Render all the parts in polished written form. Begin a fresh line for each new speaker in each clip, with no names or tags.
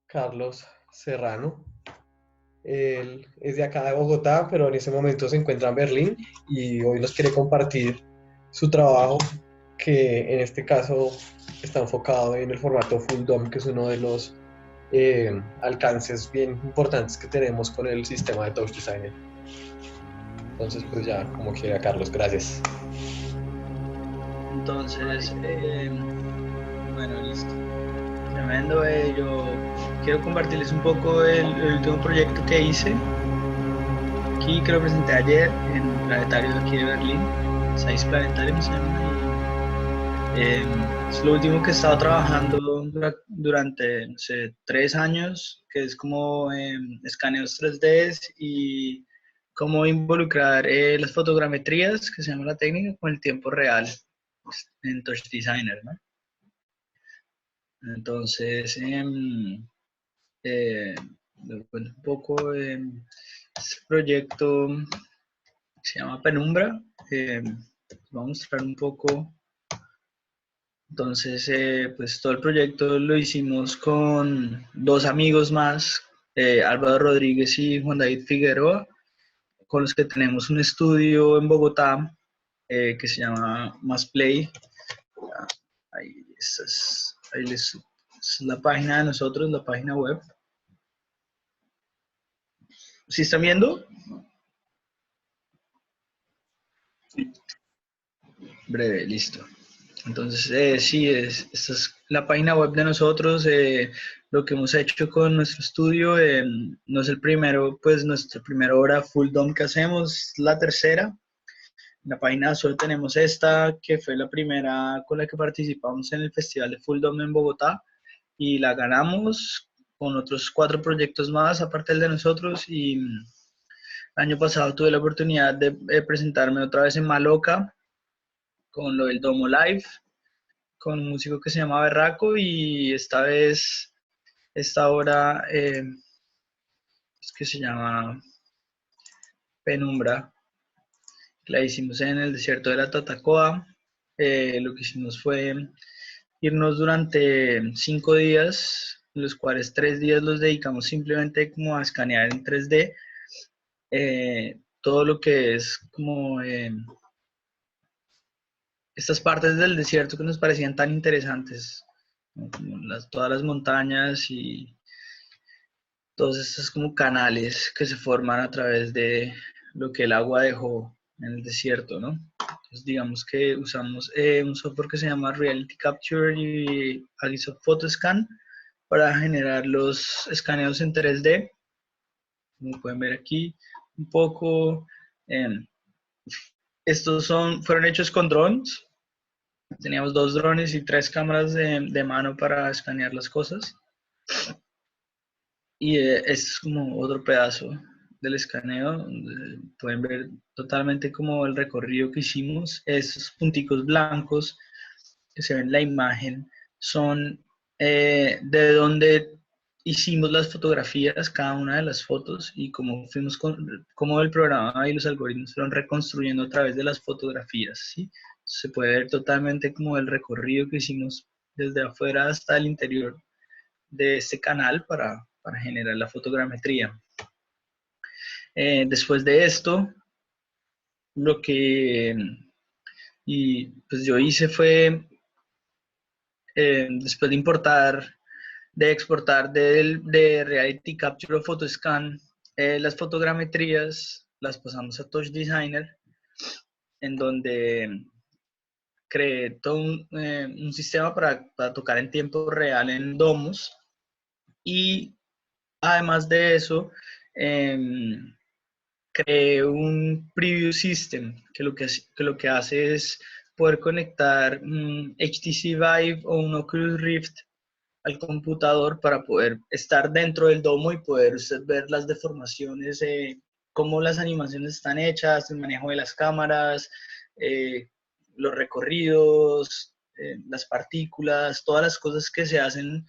Carlos Serrano. Él es de acá de Bogotá, pero en ese momento se encuentra en Berlín y hoy nos quiere compartir su trabajo, que en este caso está enfocado en el formato Full DOM, que es uno de los alcances bien importantes que tenemos con el sistema de Touch Designer. Entonces, pues ya, como quiera, Carlos, gracias.
Entonces, bueno, listo. Tremendo. Yo quiero compartirles un poco el último proyecto que hice. Aquí que lo presenté ayer en Planetario de aquí de Berlín. Seis Planetarium se llama. Es lo último que he estado trabajando durante, no sé, 3 años, que es como escaneos 3D y cómo involucrar las fotogrametrías, que se llama la técnica, con el tiempo real en Touch Designer, ¿no? Entonces, eh, les cuento un poco. Este proyecto se llama Penumbra. Voy a mostrar un poco. Entonces, pues todo el proyecto lo hicimos con dos amigos más, Álvaro Rodríguez y Juan David Figueroa, con los que tenemos un estudio en Bogotá que se llama Más Play. Ahí, es la página de nosotros, la página web. ¿Sí están viendo? Breve, listo. Entonces, sí, esta es la página web de nosotros. Lo que hemos hecho con nuestro estudio, no es el primero, pues nuestra primera obra full DOM que hacemos, la tercera. En la página solo tenemos esta, que fue la primera con la que participamos en el Festival de Full DOM en Bogotá y la ganamos con otros 4 proyectos más, aparte del de nosotros. Y el año pasado tuve la oportunidad de presentarme otra vez en Maloca con lo del Domo Live, con un músico que se llama Berraco, y esta vez, esta obra es que se llama Penumbra, la hicimos en el desierto de la Tatacoa. Lo que hicimos fue irnos durante 5 días, los cuales 3 días los dedicamos simplemente como a escanear en 3D todo lo que es como estas partes del desierto que nos parecían tan interesantes, ¿no? Como todas las montañas y todos estos como canales que se forman a través de lo que el agua dejó en el desierto, ¿no? Entonces, digamos que usamos un software que se llama Reality Capture y Agisoft Photoscan para generar los escaneos en 3D. Como pueden ver aquí un poco, eh, fueron hechos con drones. Teníamos 2 drones y 3 cámaras de mano para escanear las cosas. Y es como otro pedazo del escaneo, donde pueden ver totalmente como el recorrido que hicimos. Esos punticos blancos que se ven en la imagen son de donde hicimos las fotografías, cada una de las fotos, y cómo el programa y los algoritmos fueron reconstruyendo a través de las fotografías, ¿sí? Se puede ver totalmente como el recorrido que hicimos desde afuera hasta el interior de este canal para generar la fotogrametría. Después de esto, lo que pues yo hice fue, después de exportar de Reality Capture o Photoscan, las fotogrametrías las pasamos a Touch Designer, en donde creé todo un sistema para tocar en tiempo real en domos. Y además de eso, eh, creé un preview system que lo que hace es poder conectar un HTC Vive o un Oculus Rift al computador para poder estar dentro del domo y poder usted ver las deformaciones, cómo las animaciones están hechas, el manejo de las cámaras, eh, los recorridos, las partículas, todas las cosas que se hacen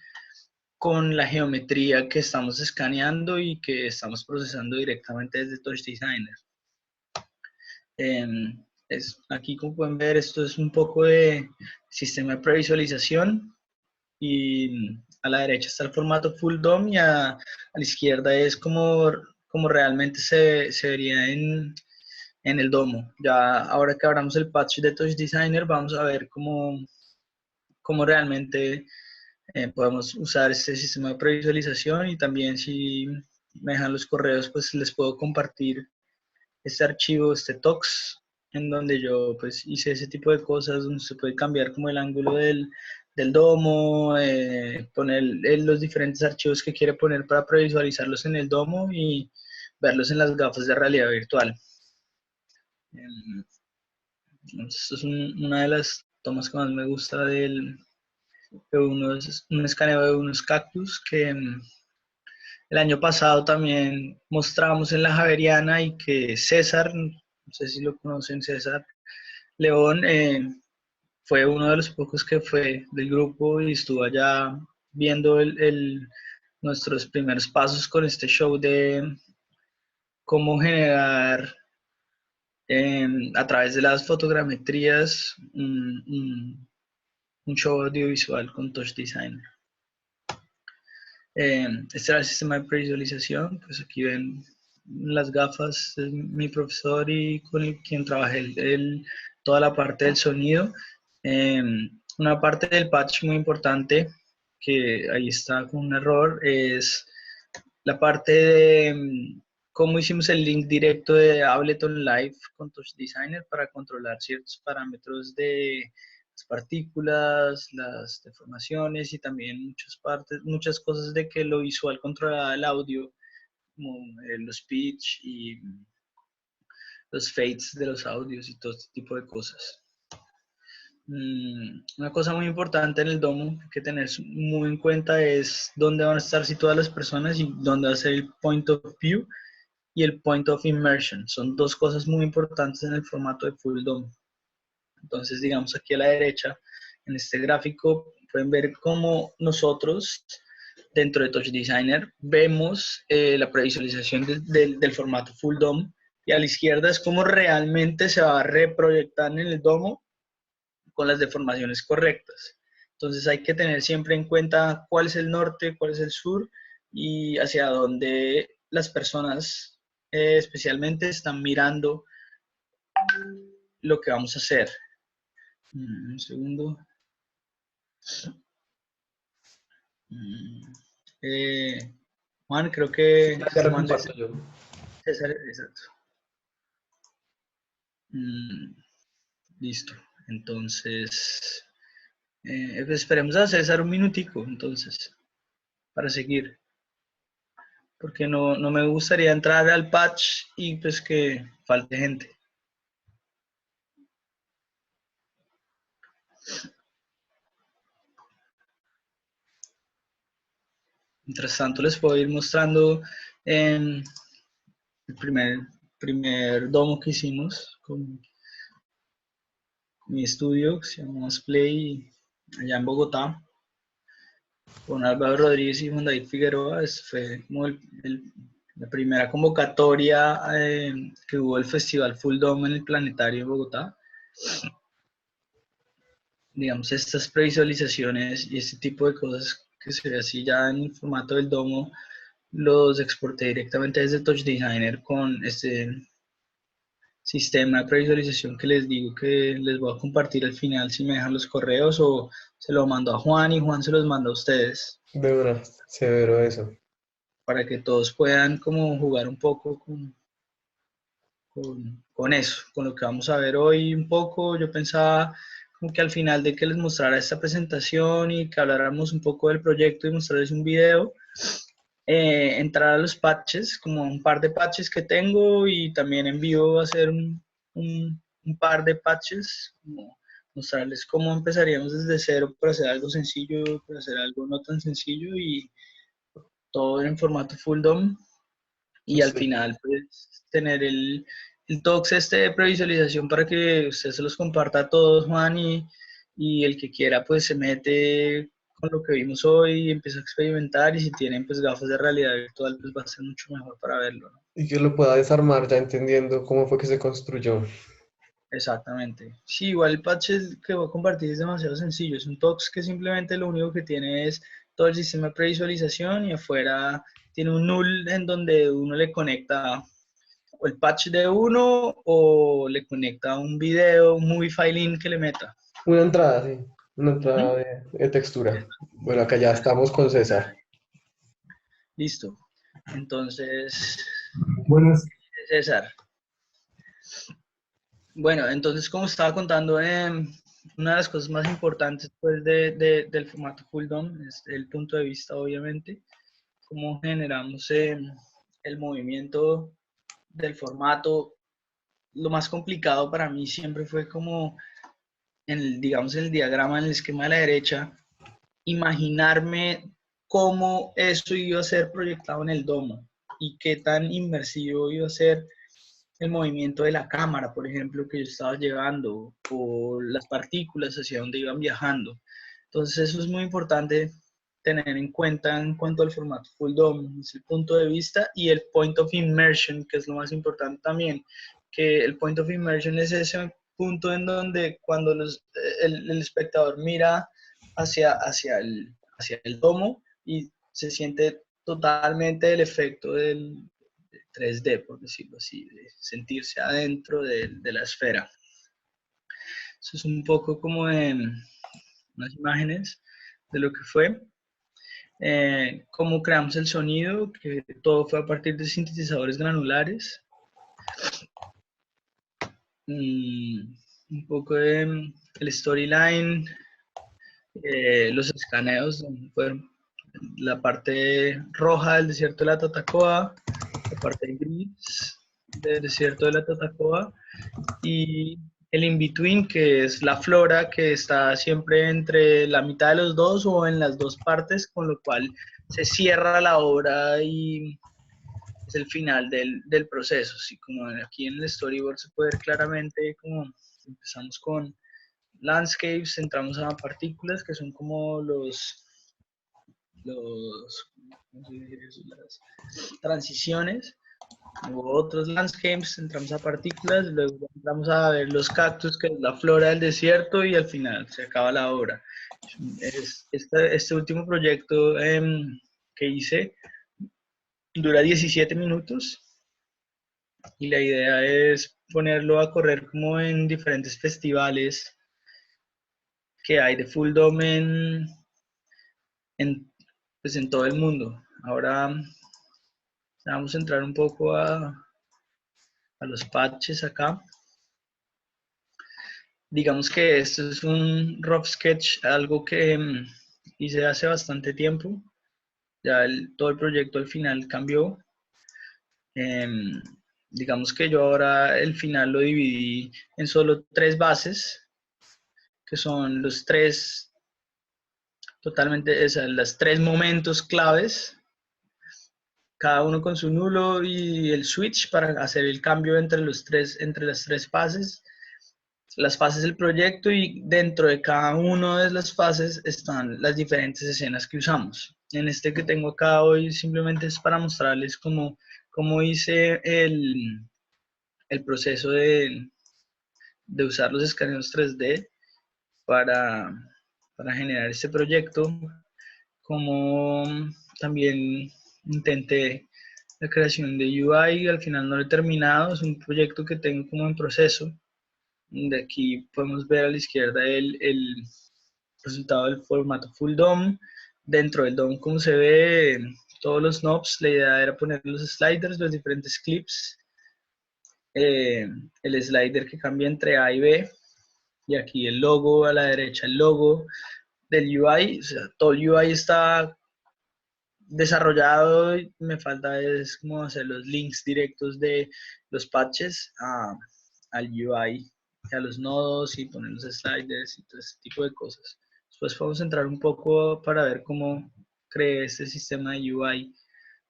con la geometría que estamos escaneando y que estamos procesando directamente desde Touch Designer. Aquí, como pueden ver, esto es un poco de sistema de previsualización. y a la derecha está el formato Full DOM y a la izquierda es como realmente se vería en el domo. Ya ahora que abramos el patch de Touch Designer, vamos a ver cómo realmente podemos usar este sistema de previsualización, y también si me dejan los correos, pues les puedo compartir este archivo, este tox, en donde yo pues hice ese tipo de cosas, donde se puede cambiar como el ángulo del domo, poner los diferentes archivos que quiere poner para previsualizarlos en el domo y verlos en las gafas de realidad virtual. Esto es una de las tomas que más me gusta de un escaneo de unos cactus que el año pasado también mostramos en la Javeriana, y que César, no sé si lo conocen, César León, fue uno de los pocos que fue del grupo y estuvo allá viendo nuestros primeros pasos con este show de cómo generar a través de las fotogrametrías un show audiovisual con Touch Designer. Este era el sistema de previsualización. Pues aquí ven las gafas, es mi profesor y con quien trabajé toda la parte del sonido. Una parte del patch muy importante, que ahí está con un error, es la parte de cómo hicimos el link directo de Ableton Live con Touch Designer para controlar ciertos parámetros de las partículas, las deformaciones y también muchas cosas de que lo visual controlaba el audio, como los pitch y los fades de los audios y todo este tipo de cosas. Una cosa muy importante en el domo que hay que tener muy en cuenta es dónde van a estar situadas las personas y dónde va a ser el point of view y el point of immersion. Son dos cosas muy importantes en el formato de Full DOM. Entonces, digamos aquí a la derecha, en este gráfico, pueden ver cómo nosotros, dentro de Touch Designer, vemos la previsualización del formato Full DOM, y a la izquierda es cómo realmente se va a reproyectar en el domo con las deformaciones correctas. Entonces hay que tener siempre en cuenta cuál es el norte, cuál es el sur y hacia dónde las personas especialmente están mirando lo que vamos a hacer. Un segundo. Juan, creo que...
Ya lo comparto yo.
César, exacto. Listo. Entonces, esperemos a César un minutico, entonces, para seguir. Porque no me gustaría entrar al patch y pues que falte gente. Mientras tanto les puedo ir mostrando el primer domo que hicimos con mi estudio, que se llama Play, allá en Bogotá, con Álvaro Rodríguez y Juan David Figueroa. Fue como la primera convocatoria que hubo el Festival Full Dome en el Planetario de Bogotá. Digamos, estas previsualizaciones y este tipo de cosas que se ve así ya en el formato del domo, los exporté directamente desde Touch Designer con este sistema de previsualización que les digo que les voy a compartir al final si me dejan los correos, o se lo mando a Juan y Juan se los manda a ustedes.
De una, severo eso.
Para que todos puedan como jugar un poco con eso, con lo que vamos a ver hoy un poco. Yo pensaba como que al final de que les mostrara esta presentación y que habláramos un poco del proyecto y mostrarles un video, entrar a los patches, como un par de patches que tengo, y también en vivo hacer un par de patches, como mostrarles cómo empezaríamos desde cero para hacer algo sencillo, para hacer algo no tan sencillo, y todo en formato Full DOM. Y al
Sí.
final, pues, tener el talks de previsualización para que usted se los comparta a todos, Juan, y el que quiera, pues, se mete con lo que vimos hoy y empieza a experimentar, y si tienen, pues, gafas de realidad virtual, pues, va a ser mucho mejor para verlo, ¿no?
Y que lo pueda desarmar ya entendiendo cómo fue que se construyó.
Exactamente. Sí, igual el patch que voy a compartir es demasiado sencillo. Es un Tox que simplemente lo único que tiene es todo el sistema de previsualización y afuera tiene un null en donde uno le conecta o el patch de uno o le conecta un video, un movie file in que le meta.
Una entrada, sí, una
¿Mm?
entrada de textura. Bueno, acá ya estamos con César.
Listo. Entonces,
Buenas.
César. Bueno, entonces como estaba contando, una de las cosas más importantes pues, del formato Full DOM es el punto de vista, obviamente, cómo generamos el movimiento del formato. Lo más complicado para mí siempre fue como, digamos, en el diagrama, en el esquema de la derecha, imaginarme cómo eso iba a ser proyectado en el domo y qué tan inmersivo iba a ser el movimiento de la cámara, por ejemplo, que yo estaba llevando, o las partículas hacia dónde iban viajando. Entonces eso es muy importante tener en cuenta en cuanto al formato Full DOM, es el punto de vista y el point of immersion, que es lo más importante también, que el point of immersion es ese punto en donde cuando el espectador mira hacia el domo y se siente totalmente el efecto del 3D, por decirlo así, de sentirse adentro de la esfera. Eso es un poco como en unas imágenes de lo que fue. Cómo creamos el sonido, que todo fue a partir de sintetizadores granulares. Un poco de el storyline, los escaneos, fueron la parte roja del desierto de la Tatacoa, la parte gris del desierto de la Tatacoa y el in-between, que es la flora que está siempre entre la mitad de los dos o en las dos partes, con lo cual se cierra la obra y es el final del proceso. Así como aquí en el storyboard se puede ver claramente como empezamos con landscapes, entramos a partículas que son como los las transiciones, luego otros landscapes, entramos a partículas, luego entramos a ver los cactus, que es la flora del desierto, y al final se acaba la obra. Este último proyecto que hice dura 17 minutos y la idea es ponerlo a correr como en diferentes festivales que hay de Full Dome en, pues en todo el mundo. Ahora vamos a entrar un poco a los patches acá. Digamos que esto es un rough sketch, algo que hice hace bastante tiempo. Ya todo el proyecto al final cambió. Em, digamos que yo ahora el final lo dividí en solo 3 bases, que son los tres, totalmente, o sea, los 3 momentos claves, cada uno con su nulo y el switch para hacer el cambio entre las 3 fases. Las fases del proyecto y dentro de cada una de las fases están las diferentes escenas que usamos. En este que tengo acá hoy simplemente es para mostrarles cómo hice el proceso de usar los escáneres 3D para, para generar este proyecto, como también intenté la creación de UI, al final no lo he terminado, es un proyecto que tengo como en proceso. De aquí podemos ver a la izquierda el resultado del formato Full DOM. Dentro del DOM, como se ve, todos los knobs, la idea era poner los sliders, los diferentes clips, el slider que cambia entre A y B, y aquí el logo, a la derecha el logo del UI, o sea, todo el UI está desarrollado, y me falta es como hacer los links directos de los patches al UI, a los nodos y poner los sliders y todo ese tipo de cosas. Después vamos a entrar un poco para ver cómo creé este sistema de UI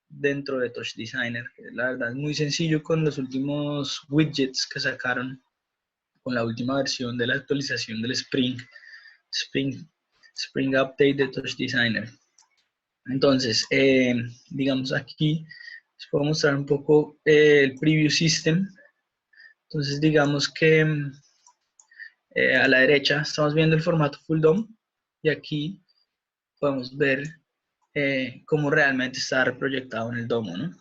dentro de Touch Designer, que la verdad es muy sencillo con los últimos widgets que sacaron con la última versión de la actualización del Spring Update de Touch Designer. Entonces, digamos aquí, les puedo mostrar un poco el preview system. Entonces, digamos que A la derecha estamos viendo el formato Full Dome y aquí podemos ver cómo realmente está reproyectado en el domo, ¿no?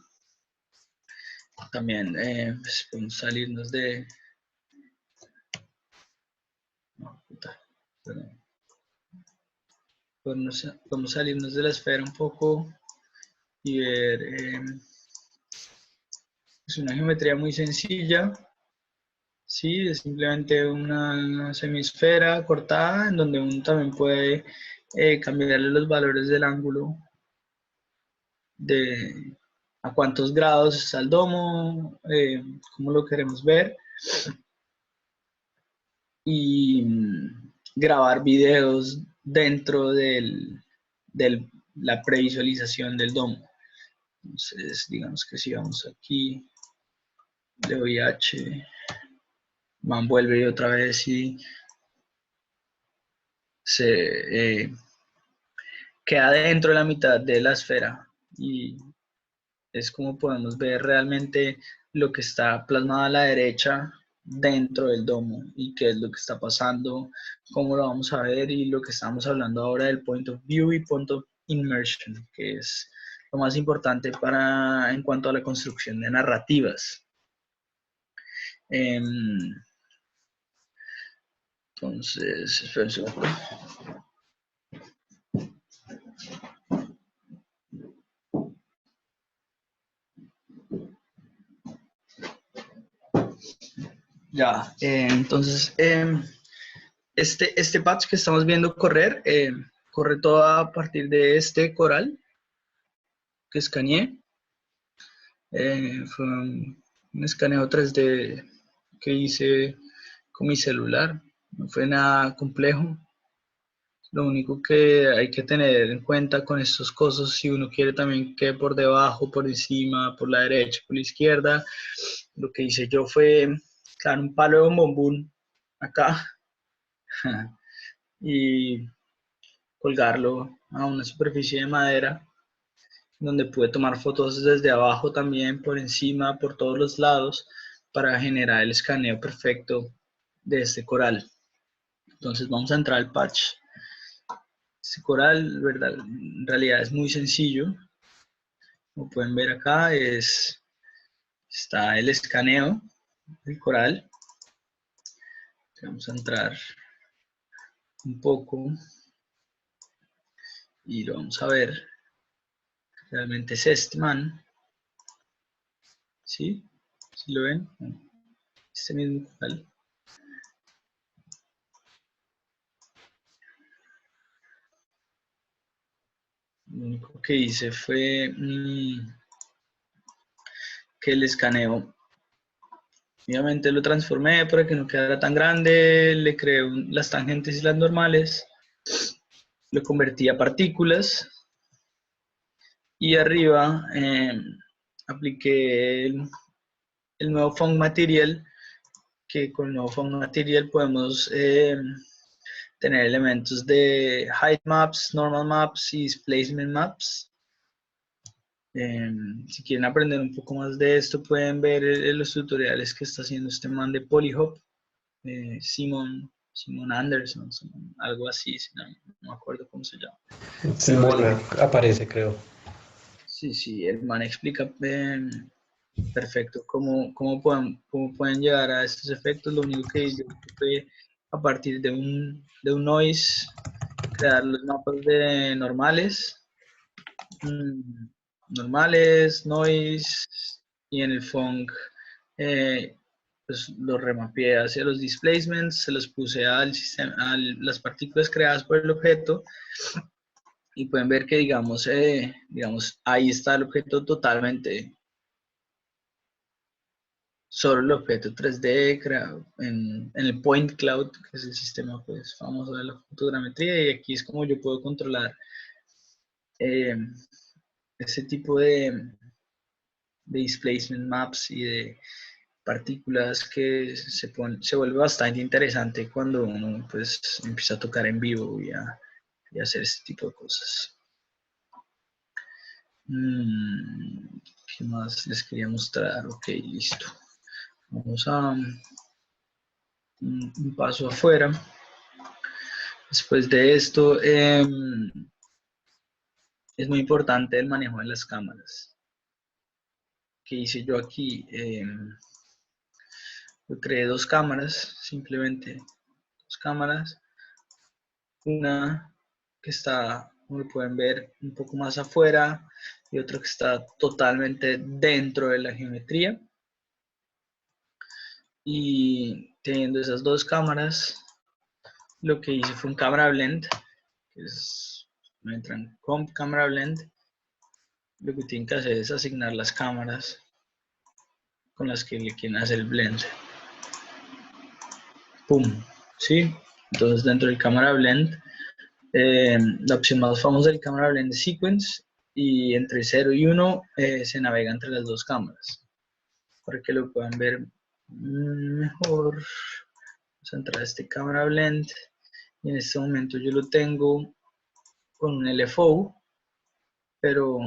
También pues, podemos salirnos de... No, puta, perdón. Podemos salirnos de la esfera un poco y ver... es una geometría muy sencilla. Sí, es simplemente una semisfera cortada en donde uno también puede cambiarle los valores del ángulo de a cuántos grados está el domo, cómo lo queremos ver y grabar videos dentro de la previsualización del domo. Entonces, digamos que si vamos aquí, le doy H, man vuelve otra vez y se queda dentro de la mitad de la esfera y es como podemos ver realmente lo que está plasmado a la derecha dentro del domo y qué es lo que está pasando, cómo lo vamos a ver y lo que estamos hablando ahora del point of view y point of immersion, que es lo más importante para en cuanto a la construcción de narrativas. Entonces, espera un segundo. Ya, entonces, este patch que estamos viendo correr, corre todo a partir de este coral que escaneé. Fue un escaneo 3D que hice con mi celular. No fue nada complejo. Lo único que hay que tener en cuenta con estos cosas, si uno quiere también que por debajo, por encima, por la derecha, por la izquierda, lo que hice yo fue, claro, un palo de un bombón acá y colgarlo a una superficie de madera donde pude tomar fotos desde abajo también, por encima, por todos los lados, para generar el escaneo perfecto de este coral. Entonces vamos a entrar al patch. Este coral, ¿verdad? En realidad es muy sencillo. Como pueden ver acá, está el escaneo del coral. Vamos a entrar un poco y lo vamos a ver. Realmente es este man. ¿Sí? ¿Sí lo ven? Este mismo coral. Lo único que hice fue que el escaneo, obviamente lo transformé para que no quedara tan grande, le creé las tangentes y las normales, lo convertí a partículas y arriba apliqué el nuevo Found Material, que con el nuevo Found Material podemos tener elementos de height maps, normal maps y displacement maps. Si quieren aprender un poco más de esto, pueden ver los tutoriales que está haciendo este man de Polyhop, Simon Anderson, algo así, no me acuerdo cómo se llama.
Simona aparece, creo.
Sí, el man explica perfecto cómo pueden llegar a estos efectos. Lo único que yo fue a partir de un noise, crear los mapas de normales, noise, y en el funk pues los remapeé hacia los displacements, se los puse al sistema, a las partículas creadas por el objeto y pueden ver que digamos ahí está el objeto totalmente, solo el objeto 3D creado en el point cloud, que es el sistema pues famoso de la fotogrametría, y aquí es como yo puedo controlar ese tipo de displacement maps y de partículas que se vuelve bastante interesante cuando uno pues empieza a tocar en vivo y a hacer este tipo de cosas. ¿Qué más les quería mostrar? Ok, listo. Vamos a un paso afuera. Después de esto, es muy importante el manejo de las cámaras. ¿Qué hice yo aquí? Yo creé dos cámaras, simplemente dos cámaras. Una que está, como lo pueden ver, un poco más afuera y otra que está totalmente dentro de la geometría. Y teniendo esas dos cámaras, lo que hice fue un camera blend, que es, entran comp camera blend. Lo que tienen que hacer es asignar las cámaras con las que le quieren hacer el blend. Pum, ¿sí? Entonces dentro del camera blend, la opción más famosa del camera blend es sequence, y entre 0 y 1 se navega entre las dos cámaras. Para que lo puedan ver mejor, vamos a entrar a este camera blend, y en este momento yo lo tengo con un LFO, pero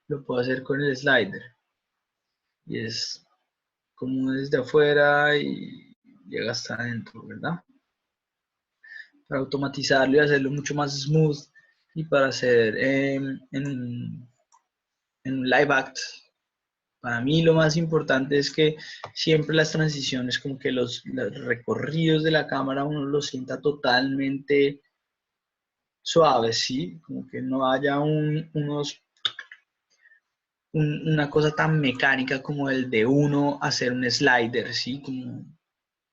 lo puedo hacer con el slider, y es como desde afuera y llega hasta adentro, ¿verdad? Para automatizarlo y hacerlo mucho más smooth, y para hacer en live act, para mí lo más importante es que siempre las transiciones, como que los recorridos de la cámara uno los sienta totalmente suaves, ¿sí? Como que no haya una cosa tan mecánica como el de uno hacer un slider, ¿sí? Como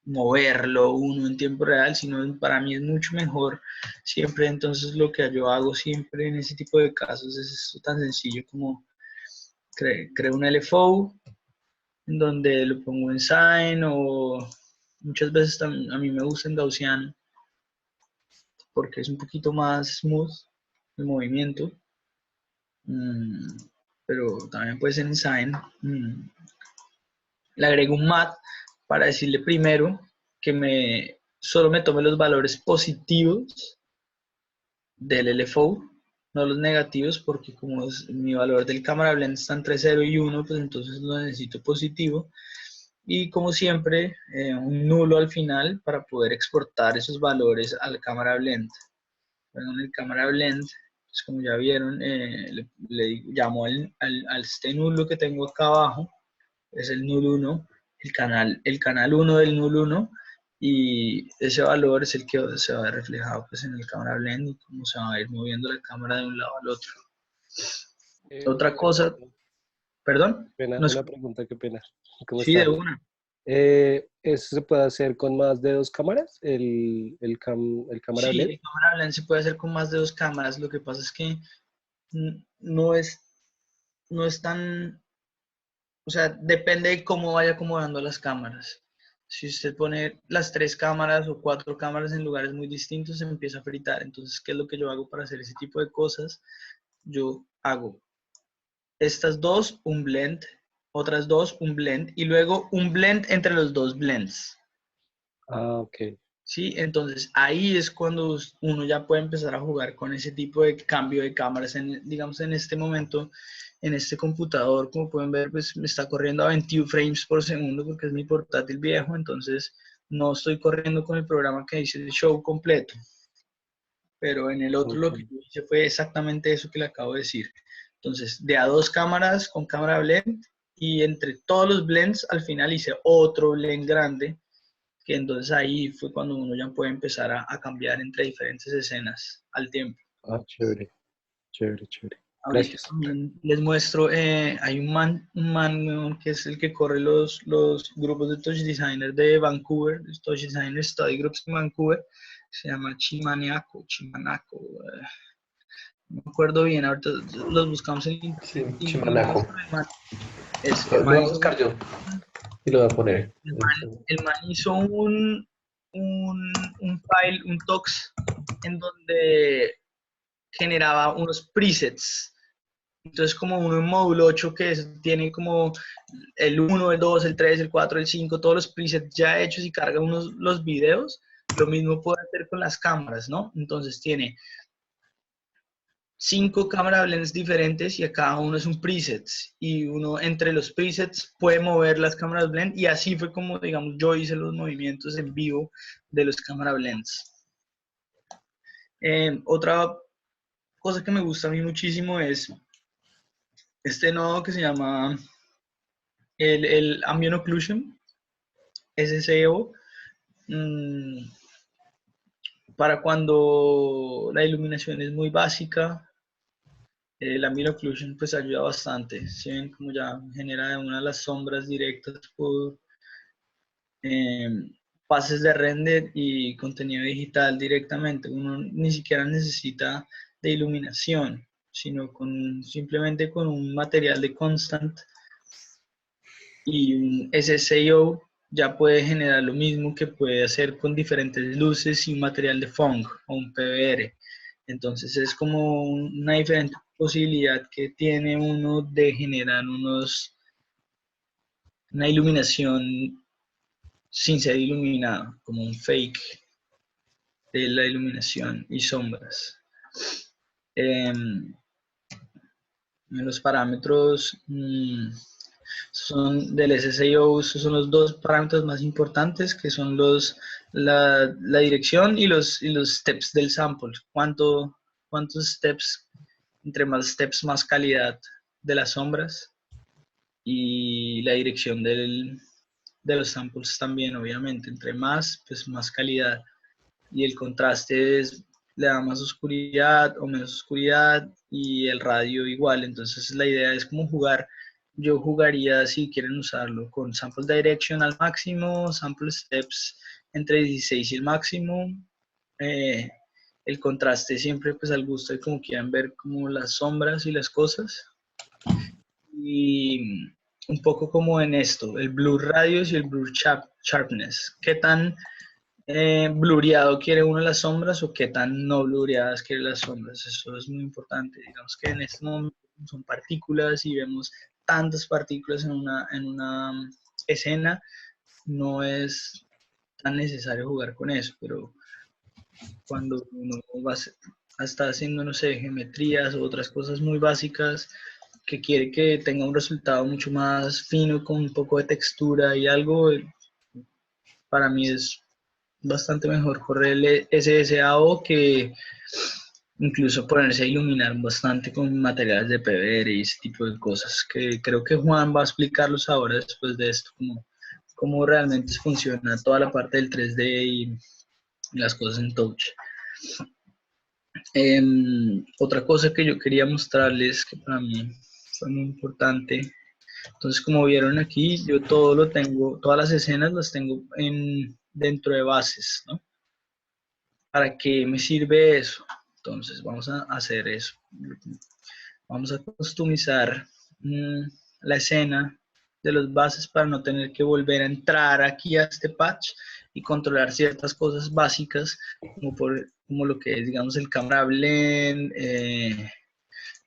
moverlo uno en tiempo real, sino para mí es mucho mejor siempre. Entonces lo que yo hago siempre en ese tipo de casos es esto tan sencillo como creo un LFO en donde lo pongo en Sign, o muchas veces también, a mí me gusta en Gaussian porque es un poquito más smooth el movimiento. Pero también puede ser en Sign. Le agrego un mat para decirle primero que solo me tome los valores positivos del LFO, no los negativos, porque como mi valor del camera blend está entre 0 y 1, pues entonces lo necesito positivo. Y como siempre, un nulo al final para poder exportar esos valores al camera blend. Bueno, en el camera blend, pues como ya vieron, le llamo al este nulo que tengo acá abajo, es el null 1, el canal 1 del null 1, y ese valor es el que se va a ver reflejado pues, en el camera blend, y cómo se va a ir moviendo la cámara de un lado al otro. Otra
Una
cosa,
pregunta,
perdón, no es,
una pregunta, qué pena. ¿Cómo
sí, de
está?
una.
¿Eso se puede hacer con más de dos cámaras? El cámara
Sí,
blend.
el cámara blend se puede hacer con más de dos cámaras. Lo que pasa es que no es tan, o sea, depende de cómo vaya acomodando las cámaras. Si usted pone las 3 cámaras o 4 cámaras en lugares muy distintos, se empieza a fritar. Entonces, ¿qué es lo que yo hago para hacer ese tipo de cosas? Yo hago estas dos, un blend, otras dos, un blend, y luego un blend entre los dos blends.
Ah, ok.
¿Sí? Entonces ahí es cuando uno ya puede empezar a jugar con ese tipo de cambio de cámaras. Digamos, en este momento, en este computador, como pueden ver, pues me está corriendo a 21 frames por segundo porque es mi portátil viejo, entonces no estoy corriendo con el programa que dice el show completo. Pero en el otro lo que
Ok.
yo hice fue exactamente eso que le acabo de decir. Entonces, de a 2 cámaras con cámara blend, y entre todos los blends al final hice otro blend grande, que entonces ahí fue cuando uno ya puede empezar a cambiar entre diferentes escenas al tiempo.
Ah, chévere, chévere, chévere.
Ahorita
Gracias.
también les muestro, hay un man que es el que corre los grupos de Touch Designer de Vancouver, los Touch Designer Study Groups en Vancouver, se llama Chimanaco, no me acuerdo bien, ahorita los buscamos en
Sí,
internet y lo
Chimanaco.
muestro. El
Lo
man
voy a buscar yo y lo voy a poner.
el man hizo un file, un tox, en donde generaba unos presets. Entonces, como uno en módulo 8 tiene como el 1, el 2, el 3, el 4, el 5, todos los presets ya hechos, y carga los videos, lo mismo puede hacer con las cámaras, ¿no? Entonces tiene 5 camera blends diferentes y a cada uno es un preset. Y uno entre los presets puede mover las cámaras blend y así fue como, digamos, yo hice los movimientos en vivo de los camera blends. Otra cosa que me gusta a mí muchísimo es este nodo que se llama el Ambient Occlusion, SSEO, para cuando la iluminación es muy básica. El Ambient Occlusion pues ayuda bastante. Si ven como ya genera una de las sombras directas por pases de render y contenido digital directamente. Uno ni siquiera necesita de iluminación, sino simplemente con un material de constant y un SSIO ya puede generar lo mismo que puede hacer con diferentes luces y un material de fong o un PBR. Entonces es como una diferente posibilidad que tiene uno de generar una iluminación sin ser iluminado, como un fake de la iluminación y sombras. Los parámetros son del SSIO, son los dos parámetros más importantes, que son la dirección y los steps del sample. ¿Cuántos steps? Entre más steps, más calidad de las sombras, y la dirección de los samples también, obviamente. Entre más, pues más calidad. Y el contraste le da más oscuridad o menos oscuridad, y el radio igual. Entonces la idea es como jugar. Yo jugaría, si quieren usarlo, con sample direction al máximo, sample steps entre 16 y el máximo. El contraste siempre pues al gusto de como quieran ver como las sombras y las cosas. Y un poco como en esto, el blur radius y el blur sharpness. ¿Qué tan blureado quiere uno las sombras o qué tan no blureadas quiere las sombras? Eso es muy importante. Digamos que en este momento son partículas y vemos tantas partículas en una escena, no es tan necesario jugar con eso, pero cuando uno está haciendo, no sé, geometrías o otras cosas muy básicas, que quiere que tenga un resultado mucho más fino, con un poco de textura y algo, para mí es bastante mejor correr el SSAO que incluso ponerse a iluminar bastante con materiales de PBR y ese tipo de cosas, que creo que Juan va a explicarlos ahora después de esto, cómo realmente funciona toda la parte del 3D y las cosas en touch. Otra cosa que yo quería mostrarles, que para mí fue muy importante. Entonces, como vieron aquí, yo todo lo tengo, todas las escenas las tengo dentro de bases, ¿no? ¿Para qué me sirve eso? Entonces, vamos a hacer eso. Vamos a customizar la escena de los bases para no tener que volver a entrar aquí a este patch y controlar ciertas cosas básicas, como lo que es, digamos, el camera blend,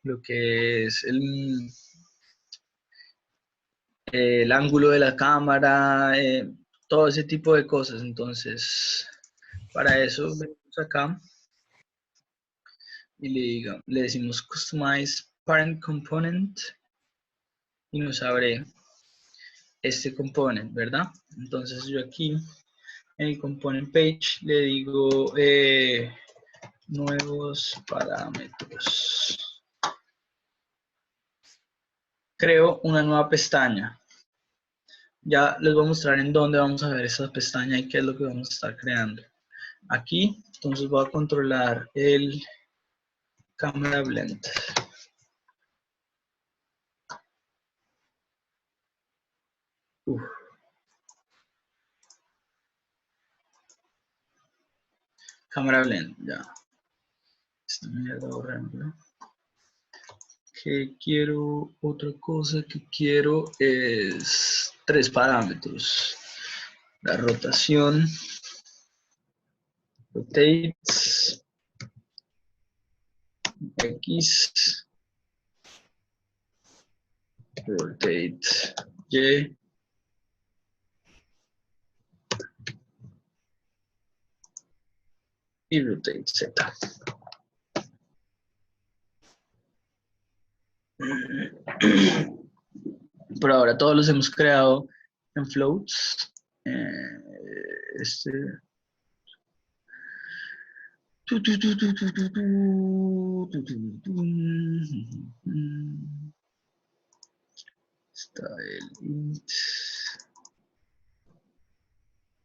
lo que es el ángulo de la cámara, todo ese tipo de cosas. Entonces, para eso venimos acá y le decimos Customize Parent Component y nos abre este component, ¿verdad? Entonces yo aquí en el component page le digo nuevos parámetros. Creo una nueva pestaña. Ya les voy a mostrar en dónde vamos a ver esa pestaña y qué es lo que vamos a estar creando. Aquí, entonces voy a controlar el Camera Blend. Camera Blend, ya. Esta mierda, borrarlo. Que quiero, otra cosa que quiero es 3 parámetros. La rotación, rotates, X, rotate, Y, y rotate Z. Por ahora todos los hemos creado en floats. Este. Está el int.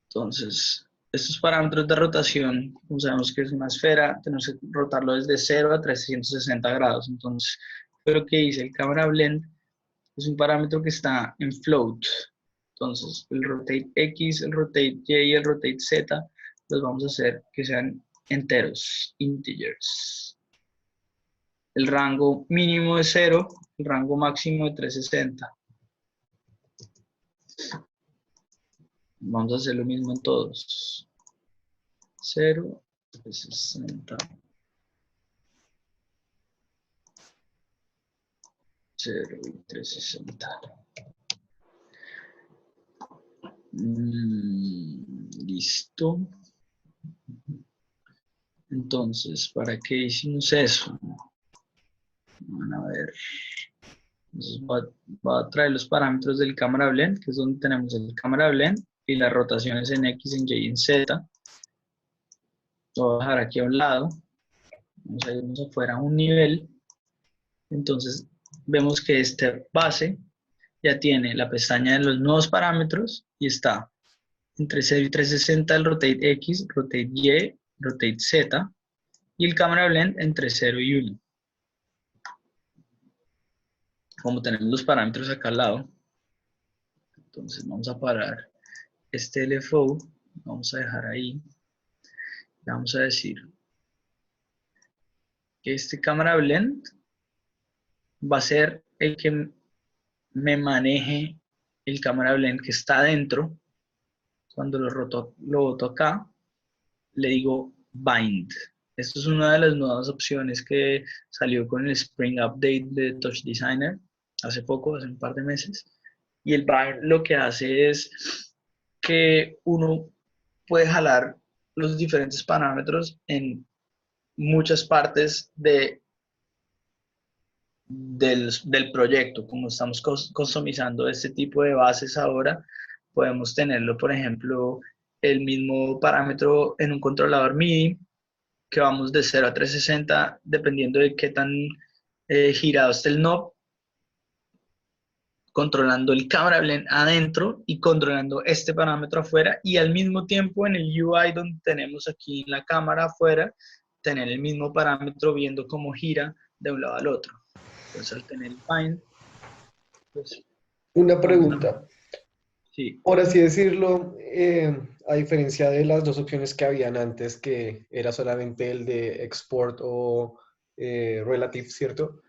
Entonces, estos parámetros de rotación, como sabemos que es una esfera, tenemos que rotarlo desde 0 a 360 grados. Entonces, lo que dice el camera blend es un parámetro que está en float. Entonces, el rotate X, el rotate Y y el rotate Z los vamos a hacer que sean enteros, integers. El rango mínimo de 0, el rango máximo de 360. Vamos a hacer lo mismo en todos. 0, 360. 0 y 360. Listo. Entonces, ¿para qué hicimos eso? Van a ver. Entonces, va a traer los parámetros del cámara blend, que es donde tenemos el cámara blend y las rotaciones en X, en Y y en Z. Lo voy a dejar aquí a un lado. Vamos a irnos afuera a un nivel. Entonces, vemos que este base ya tiene la pestaña de los nuevos parámetros y está entre 0 y 360 el rotate X, rotate Y, rotate Z y el camera blend entre 0 y 1. Como tenemos los parámetros acá al lado, entonces vamos a parar este LFO, vamos a dejar ahí, le vamos a decir que este camera blend va a ser el que me maneje el camera blend que está adentro. Cuando lo boto acá, le digo bind. Esto es una de las nuevas opciones que salió con el Spring Update de Touch Designer hace poco, hace un par de meses. Y el bind lo que hace es que uno puede jalar los diferentes parámetros en muchas partes del proyecto. Como estamos customizando este tipo de bases ahora, podemos tenerlo, por ejemplo, el mismo parámetro en un controlador MIDI, que vamos de 0 a 360, dependiendo de qué tan girado esté el knob, controlando el camera blend adentro y controlando este parámetro afuera, y al mismo tiempo en el UI donde tenemos aquí en la cámara afuera, tener el mismo parámetro viendo cómo gira de un lado al otro. Entonces al tener el bind, pues
Una
vamos a...
pregunta.
Sí.
Por así decirlo, a diferencia de las dos opciones que habían antes, que era solamente el de export o relative, ¿cierto?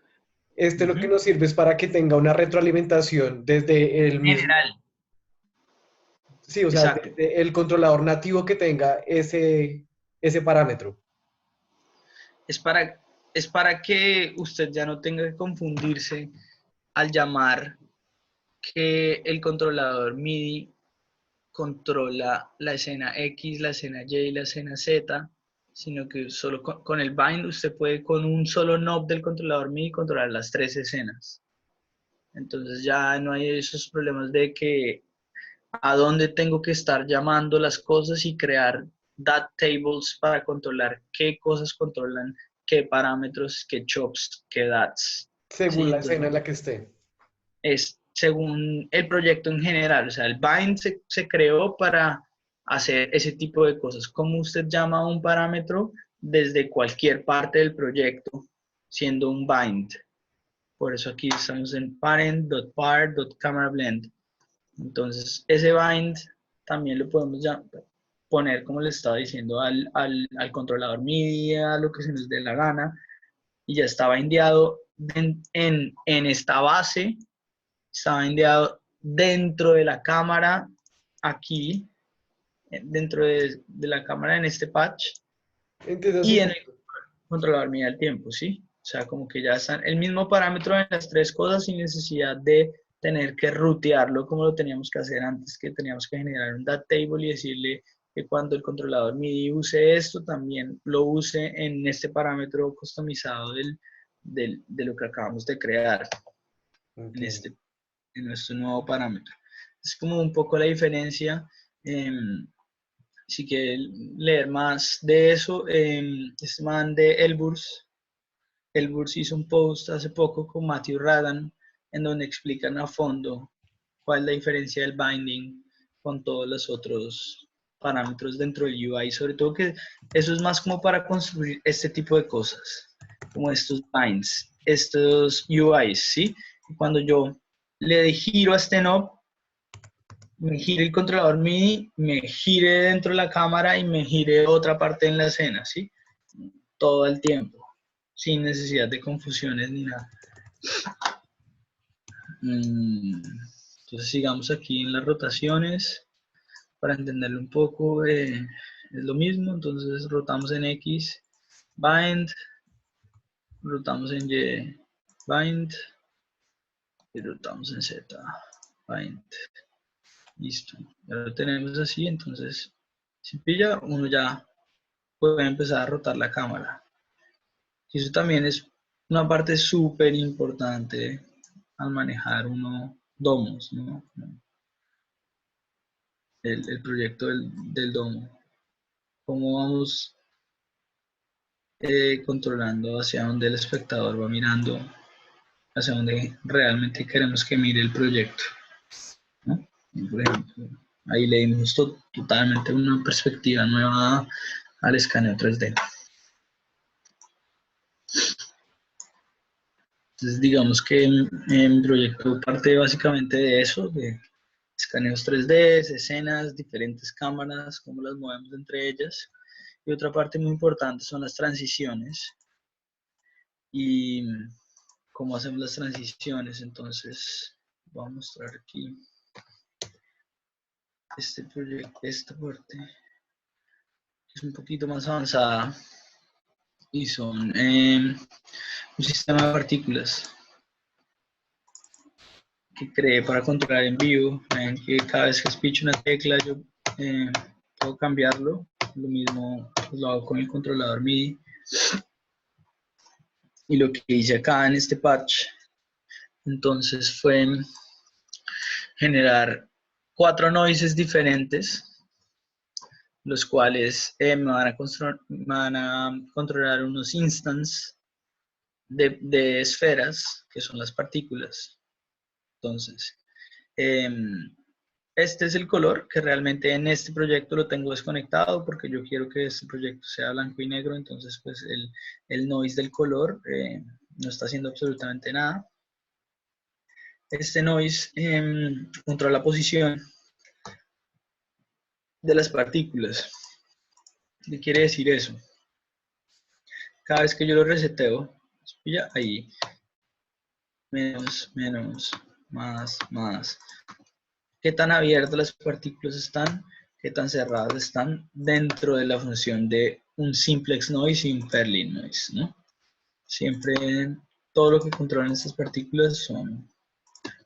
Este lo que nos sirve es para que tenga una retroalimentación desde el mismo,
General,
sí, o sea,
exacto.
desde el controlador nativo que tenga ese parámetro.
Es para que usted ya no tenga que confundirse al llamar que el controlador MIDI controla la escena X, la escena Y y la escena Z, sino que solo con el bind usted puede con un solo knob del controlador MIDI controlar las tres escenas. Entonces ya no hay esos problemas de que a dónde tengo que estar llamando las cosas y crear dat tables para controlar qué cosas controlan, qué parámetros, qué chops, qué dats.
Según
¿Sí?
la
Entonces
escena en la que esté.
es según el proyecto en general. O sea, el bind se creó para hacer ese tipo de cosas. Como usted llama a un parámetro desde cualquier parte del proyecto, siendo un bind. Por eso aquí estamos en parent.par.camerablend. Entonces, ese bind también lo podemos poner, como le estaba diciendo, al controlador MIDI, a lo que se nos dé la gana, y ya está bindeado en esta base, está bindeado dentro de la cámara, aquí, dentro de la cámara en este patch,
Entiendo
y
su
en el
punto.
controlador MIDI al tiempo, ¿sí? O sea, como que ya están el mismo parámetro en las tres cosas sin necesidad de tener que rutearlo como lo teníamos que hacer antes, que teníamos que generar un dat table y decirle que cuando el controlador MIDI use esto, también lo use en este parámetro customizado de lo que acabamos de crear
Entiendo.
en nuestro nuevo parámetro. Es como un poco la diferencia. Si quieren leer más de eso, este man de Elburs hizo un post hace poco con Matthew Radan en donde explican a fondo cuál es la diferencia del binding con todos los otros parámetros dentro del UI, sobre todo que eso es más como para construir este tipo de cosas, como estos binds, estos UIs, ¿sí? Y cuando yo le giro a este knob, me gire el controlador MIDI, me gire dentro de la cámara y me gire otra parte en la escena, ¿sí? Todo el tiempo, sin necesidad de confusiones ni nada. Entonces sigamos aquí en las rotaciones para entenderlo un poco. Es lo mismo, entonces rotamos en X, bind, rotamos en Y, bind, y rotamos en Z, bind. Listo, ya lo tenemos así, entonces si pilla, uno ya puede empezar a rotar la cámara. Y eso también es una parte súper importante al manejar uno domos, ¿no? El proyecto del domo. Cómo vamos controlando hacia dónde el espectador va mirando, hacia dónde realmente queremos que mire el proyecto, ¿no? Y por ejemplo, ahí le dimos totalmente una perspectiva nueva al escaneo 3D. Entonces, digamos que mi proyecto parte básicamente de eso, de escaneos 3D, escenas, diferentes cámaras, cómo las movemos entre ellas. Y otra parte muy importante son las transiciones y cómo hacemos las transiciones. Entonces, voy a mostrar aquí este proyecto, esta parte, que es un poquito más avanzada y son un sistema de partículas que creé para controlar en vivo. Ven que cada vez que picho una tecla yo puedo cambiarlo. Lo mismo lo hago con el controlador MIDI. Y lo que hice acá en este patch, entonces fue generar 4 noises diferentes, los cuales me van a controlar unos instances de esferas, que son las partículas. Entonces, este es el color que realmente en este proyecto lo tengo desconectado porque yo quiero que este proyecto sea blanco y negro, entonces pues el noise del color no está haciendo absolutamente nada. Este noise controla la posición de las partículas. ¿Qué quiere decir eso? Cada vez que yo lo reseteo, ya ahí, menos, menos, más. ¿Qué tan abiertas las partículas están? ¿Qué tan cerradas están dentro de la función de un simplex noise y un fairly noise, ¿no? Siempre todo lo que controlan estas partículas son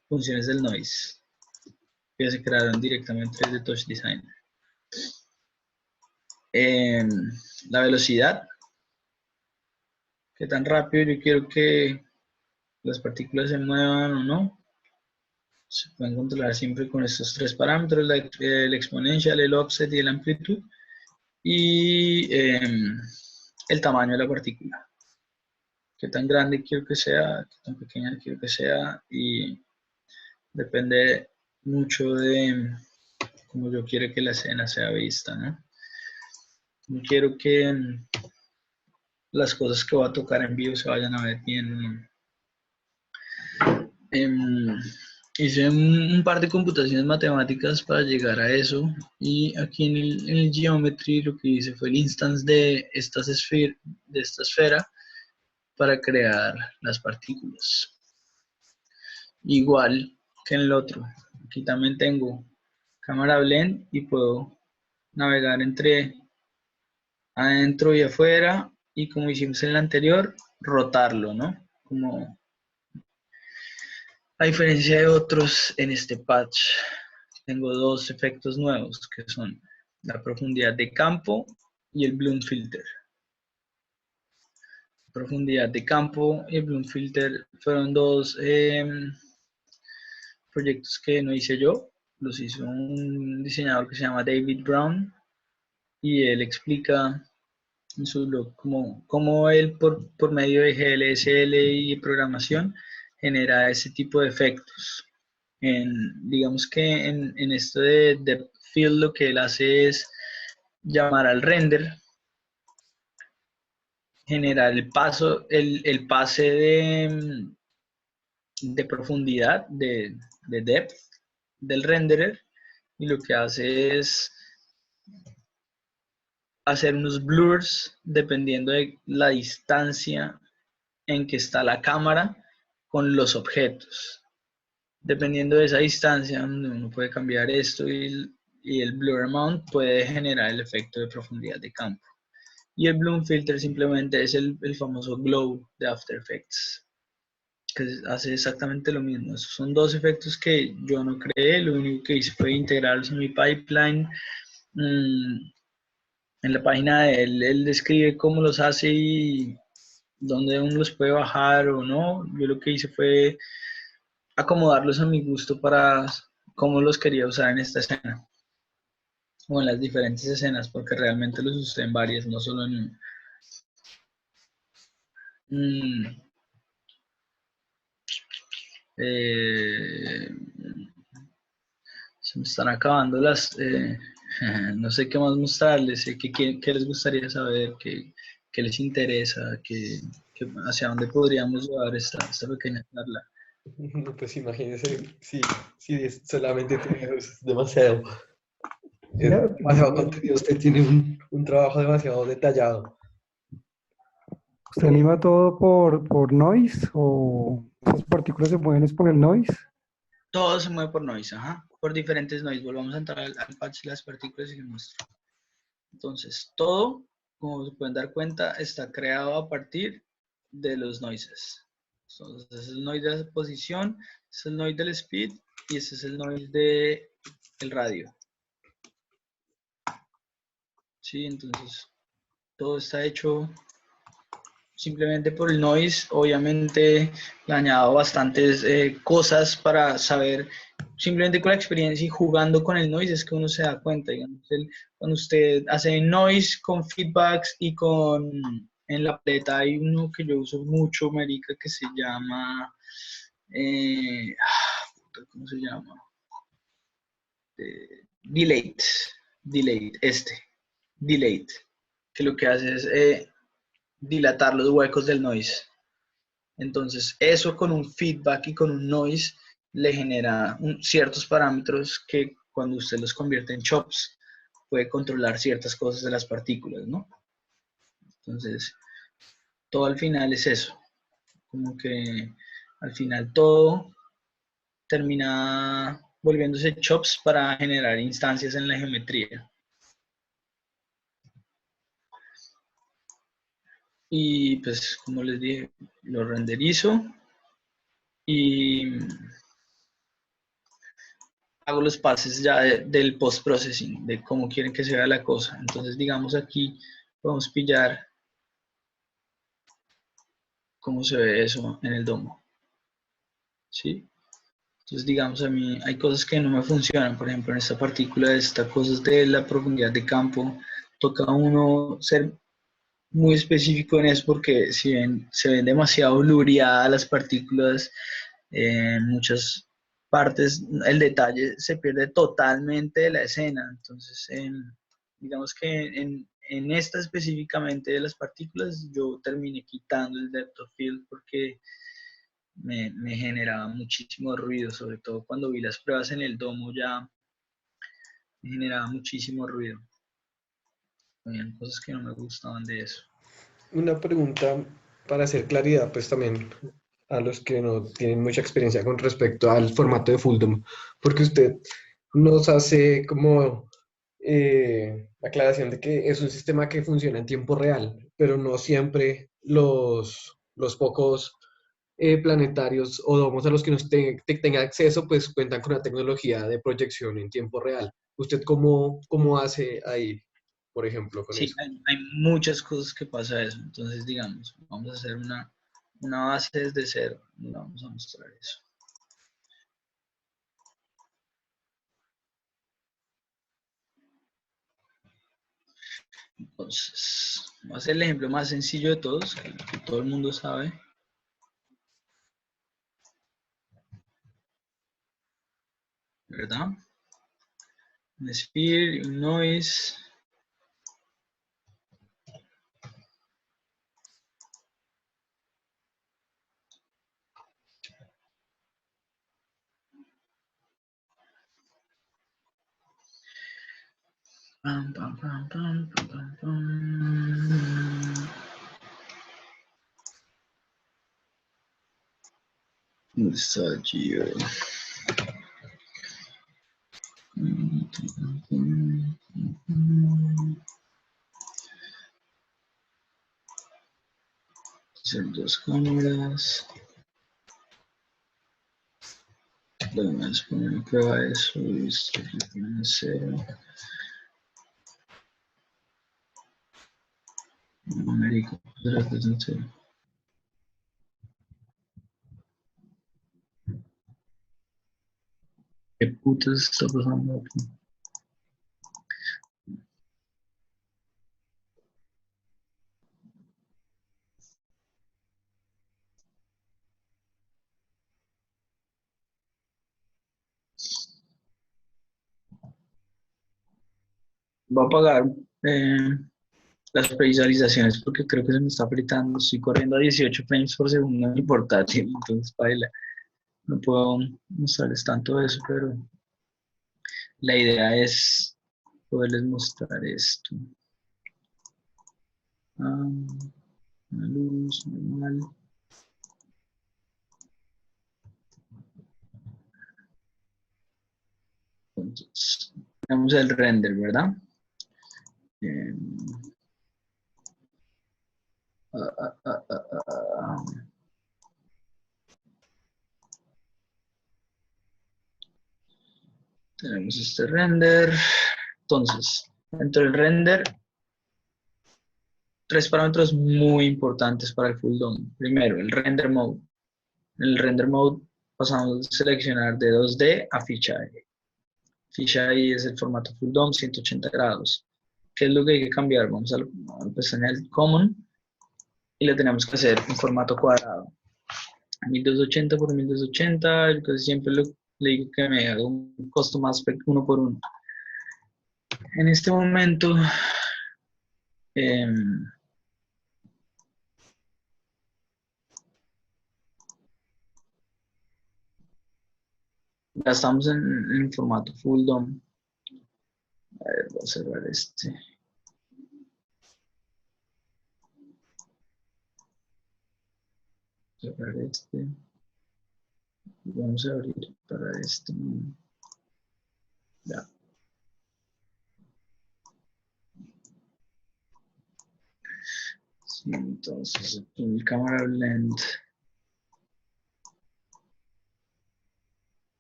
funciones del noise que se crearon directamente desde Touch Designer. La velocidad, qué tan rápido yo quiero que las partículas se muevan o no. Se pueden controlar siempre con estos 3 parámetros, el exponencial, el offset y el amplitud. Y el tamaño de la partícula. Qué tan grande quiero que sea, qué tan pequeña quiero que sea. Y depende mucho de cómo yo quiero que la escena sea vista, ¿no? No quiero que las cosas que voy a tocar en vivo se vayan a ver bien. Hice un par de computaciones matemáticas para llegar a eso y aquí en el Geometry lo que hice fue el instance de esta esfera para crear las partículas. Igual que en el otro, aquí también tengo cámara blend y puedo navegar entre adentro y afuera y como hicimos en el anterior, rotarlo, ¿no? Como a diferencia de otros, en este patch tengo 2 efectos nuevos que son la profundidad de campo y el bloom filter. profundidad de campo y el Bloom Filter fueron dos proyectos que no hice yo, los hizo un diseñador que se llama David Brown y él explica en su blog cómo él por medio de GLSL y programación genera ese tipo de efectos. Digamos que en esto de Depth Field lo que él hace es llamar al render, generar el pase de profundidad, de depth del renderer, y lo que hace es hacer unos blurs dependiendo de la distancia en que está la cámara con los objetos. Dependiendo de esa distancia, uno puede cambiar esto y el blur amount puede generar el efecto de profundidad de campo. Y el bloom filter simplemente es el famoso glow de After Effects, que hace exactamente lo mismo. Esos son dos efectos que yo no creé, lo único que hice fue integrarlos en mi pipeline. En la página de él describe cómo los hace y dónde uno los puede bajar o no. Yo lo que hice fue acomodarlos a mi gusto para cómo los quería usar en esta escena o en las diferentes escenas, porque realmente los usé en varias, no solo en una. Se me están acabando no sé qué más mostrarles, qué les gustaría saber, qué les interesa, hacia dónde podríamos llevar esta pequeña charla.
Pues imagínese, si solamente tiene eso, es demasiado. Es
Ya,
demasiado contenido, usted tiene un trabajo demasiado detallado.
¿usted anima todo por noise o esas partículas se mueven es por el noise?
Todo se mueve por noise, por diferentes noise. Volvamos a entrar al patch de las partículas y les muestro. Entonces, todo, como se pueden dar cuenta, está creado a partir de los noises. Entonces, ese es el noise de la posición, ese es el noise del speed y ese es el noise del radio. Sí, entonces, todo está hecho simplemente por el noise. Obviamente le añado bastantes cosas para saber, simplemente con la experiencia y jugando con el noise es que uno se da cuenta, digamos, cuando usted hace noise con feedbacks y en la paleta hay uno que yo uso mucho, marica, que se llama, ¿cómo se llama? Delayed, delayed, que lo que hace es dilatar los huecos del noise. Entonces, eso con un feedback y con un noise le genera ciertos parámetros que cuando usted los convierte en chops, puede controlar ciertas cosas de las partículas, ¿no? Entonces, todo al final es eso. Como que al final todo termina volviéndose chops para generar instancias en la geometría. Y pues, como les dije, lo renderizo y hago los pases ya del post-processing, de cómo quieren que se vea la cosa. Entonces, digamos aquí, podemos pillar cómo se ve eso en el domo. ¿Sí? Entonces, digamos, a mí hay cosas que no me funcionan. Por ejemplo, en esta partícula, estas cosas de la profundidad de campo, toca a uno ser muy específico en eso porque si se ven demasiado blureadas las partículas en muchas partes, el detalle se pierde totalmente de la escena. Entonces, digamos que en esta específicamente de las partículas, yo terminé quitando el depth of field porque me generaba muchísimo ruido, sobre todo cuando vi las pruebas en el domo ya me generaba muchísimo ruido. Habían cosas que no me gustaban de eso.
Una pregunta para hacer claridad, pues también a los que no tienen mucha experiencia con respecto al formato de Fulldom, porque usted nos hace como la aclaración de que es un sistema que funciona en tiempo real, pero no siempre los pocos planetarios o domos a los que nos tenga acceso, pues cuentan con una tecnología de proyección en tiempo real. ¿Usted cómo hace ahí? por ejemplo, con
Sí,
eso.
hay muchas cosas que pasa eso. Entonces, digamos, vamos a hacer una base desde cero. Y vamos a mostrar eso. Entonces, voy a hacer el ejemplo más sencillo de todos, que todo el mundo sabe. ¿Verdad? Un sphere, un noise. Pam, pam, pam, pam, pam, pam, pam. ¿Dónde está Gio? Son dos cámaras. Vamos a poner a prueba eso. Y esto aquí pone 0. América, ¿será que es en 0? ¿Qué putas está pasando aquí? Voy a apagar las previsualizaciones porque creo que se me está apretando. Estoy corriendo a 18 frames por segundo en mi portátil, entonces baila. No puedo mostrarles tanto eso, pero la idea es poderles mostrar esto. Una luz normal. Entonces, tenemos el render, ¿verdad? Eh, tenemos este render. Entonces, dentro del render, tres parámetros muy importantes para el full DOM. Primero, el render mode. En el render mode pasamos a seleccionar de 2D a fisheye. Fisheye es el formato full DOM 180 grados. ¿Qué es lo que hay que cambiar? Vamos a la pestaña del Common y le tenemos que hacer en formato cuadrado. 1280 por 1280, yo casi siempre le digo que me haga un custom aspect uno por uno. En este momento, ya estamos en formato full DOM. A ver, voy a cerrar este. Cerrar este. Vamos a abrir para este. Ya. Sí, entonces, aquí en el cámara blend.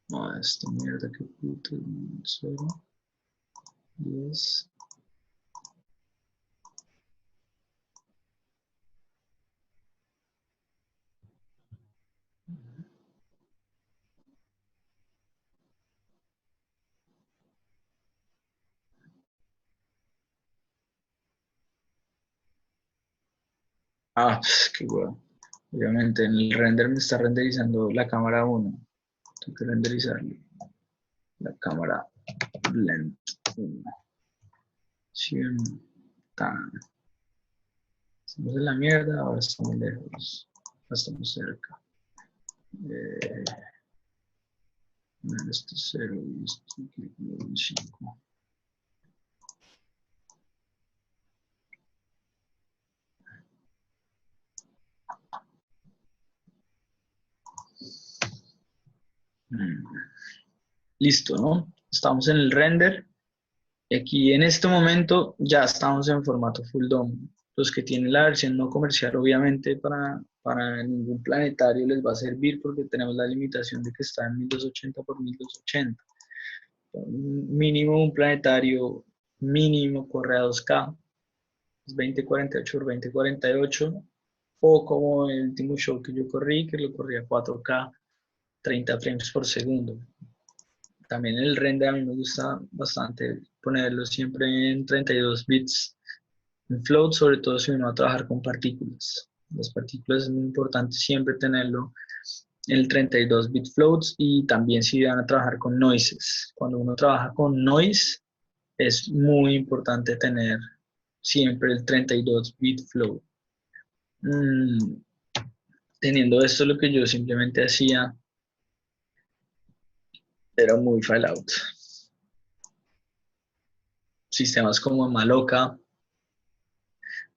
No, esta mierda que puto. 0. 10. Pues, qué bueno. Obviamente en el render me está renderizando la cámara 1. Tengo que renderizarle la cámara blend 1. Tan. Estamos en la mierda, ahora estamos lejos. Ahora estamos cerca. Esto es 0 y esto aquí es 5. Listo, ¿no? Estamos en el render. Y aquí en este momento ya estamos en formato full DOM. Los que tienen la versión no comercial, obviamente para ningún planetario les va a servir porque tenemos la limitación de que está en 1280 por 1280. Mínimo un planetario mínimo corre a 2K, es 2048 por 2048, o como el último show que yo corrí, que lo corrí a 4K, 30 frames por segundo. También el render a mí me gusta bastante ponerlo siempre en 32 bits en float, sobre todo si uno va a trabajar con partículas. Las partículas es muy importante siempre tenerlo en el 32 bit floats, y también si van a trabajar con noises. Cuando uno trabaja con noise es muy importante tener siempre el 32 bit float. Teniendo esto, lo que yo simplemente hacía era muy file out. Sistemas como en Maloca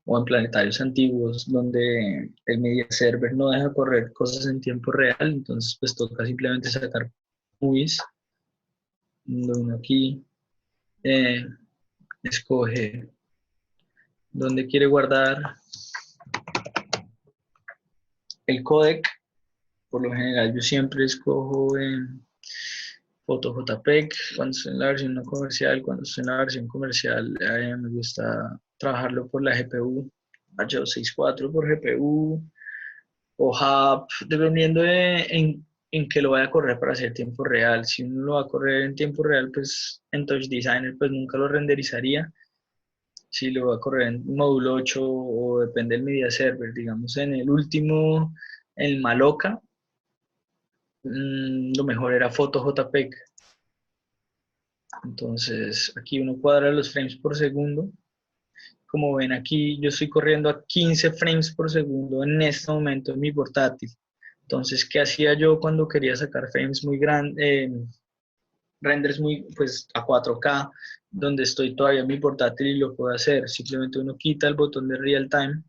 o en planetarios antiguos, donde el media server no deja correr cosas en tiempo real, entonces pues toca simplemente sacar movies. Uno aquí escoge dónde quiere guardar el codec. Por lo general yo siempre escojo en Foto JPEG cuando estoy en la versión no comercial. Cuando estoy en la versión comercial me gusta trabajarlo por la GPU, H264 por GPU o hub, dependiendo en que lo vaya a correr para hacer tiempo real. Si uno lo va a correr en tiempo real, pues en Touch Designer pues nunca lo renderizaría. Si lo va a correr en módulo 8 o depende del media server, digamos en el último, el Maloca, lo mejor era Foto JPEG. Entonces aquí uno cuadra los frames por segundo. Como ven aquí, yo estoy corriendo a 15 frames por segundo en este momento en mi portátil. Entonces, ¿qué hacía yo cuando quería sacar frames muy grandes, renders muy, pues a 4K, donde estoy todavía en mi portátil y lo puedo hacer? Simplemente uno quita el botón de Real Time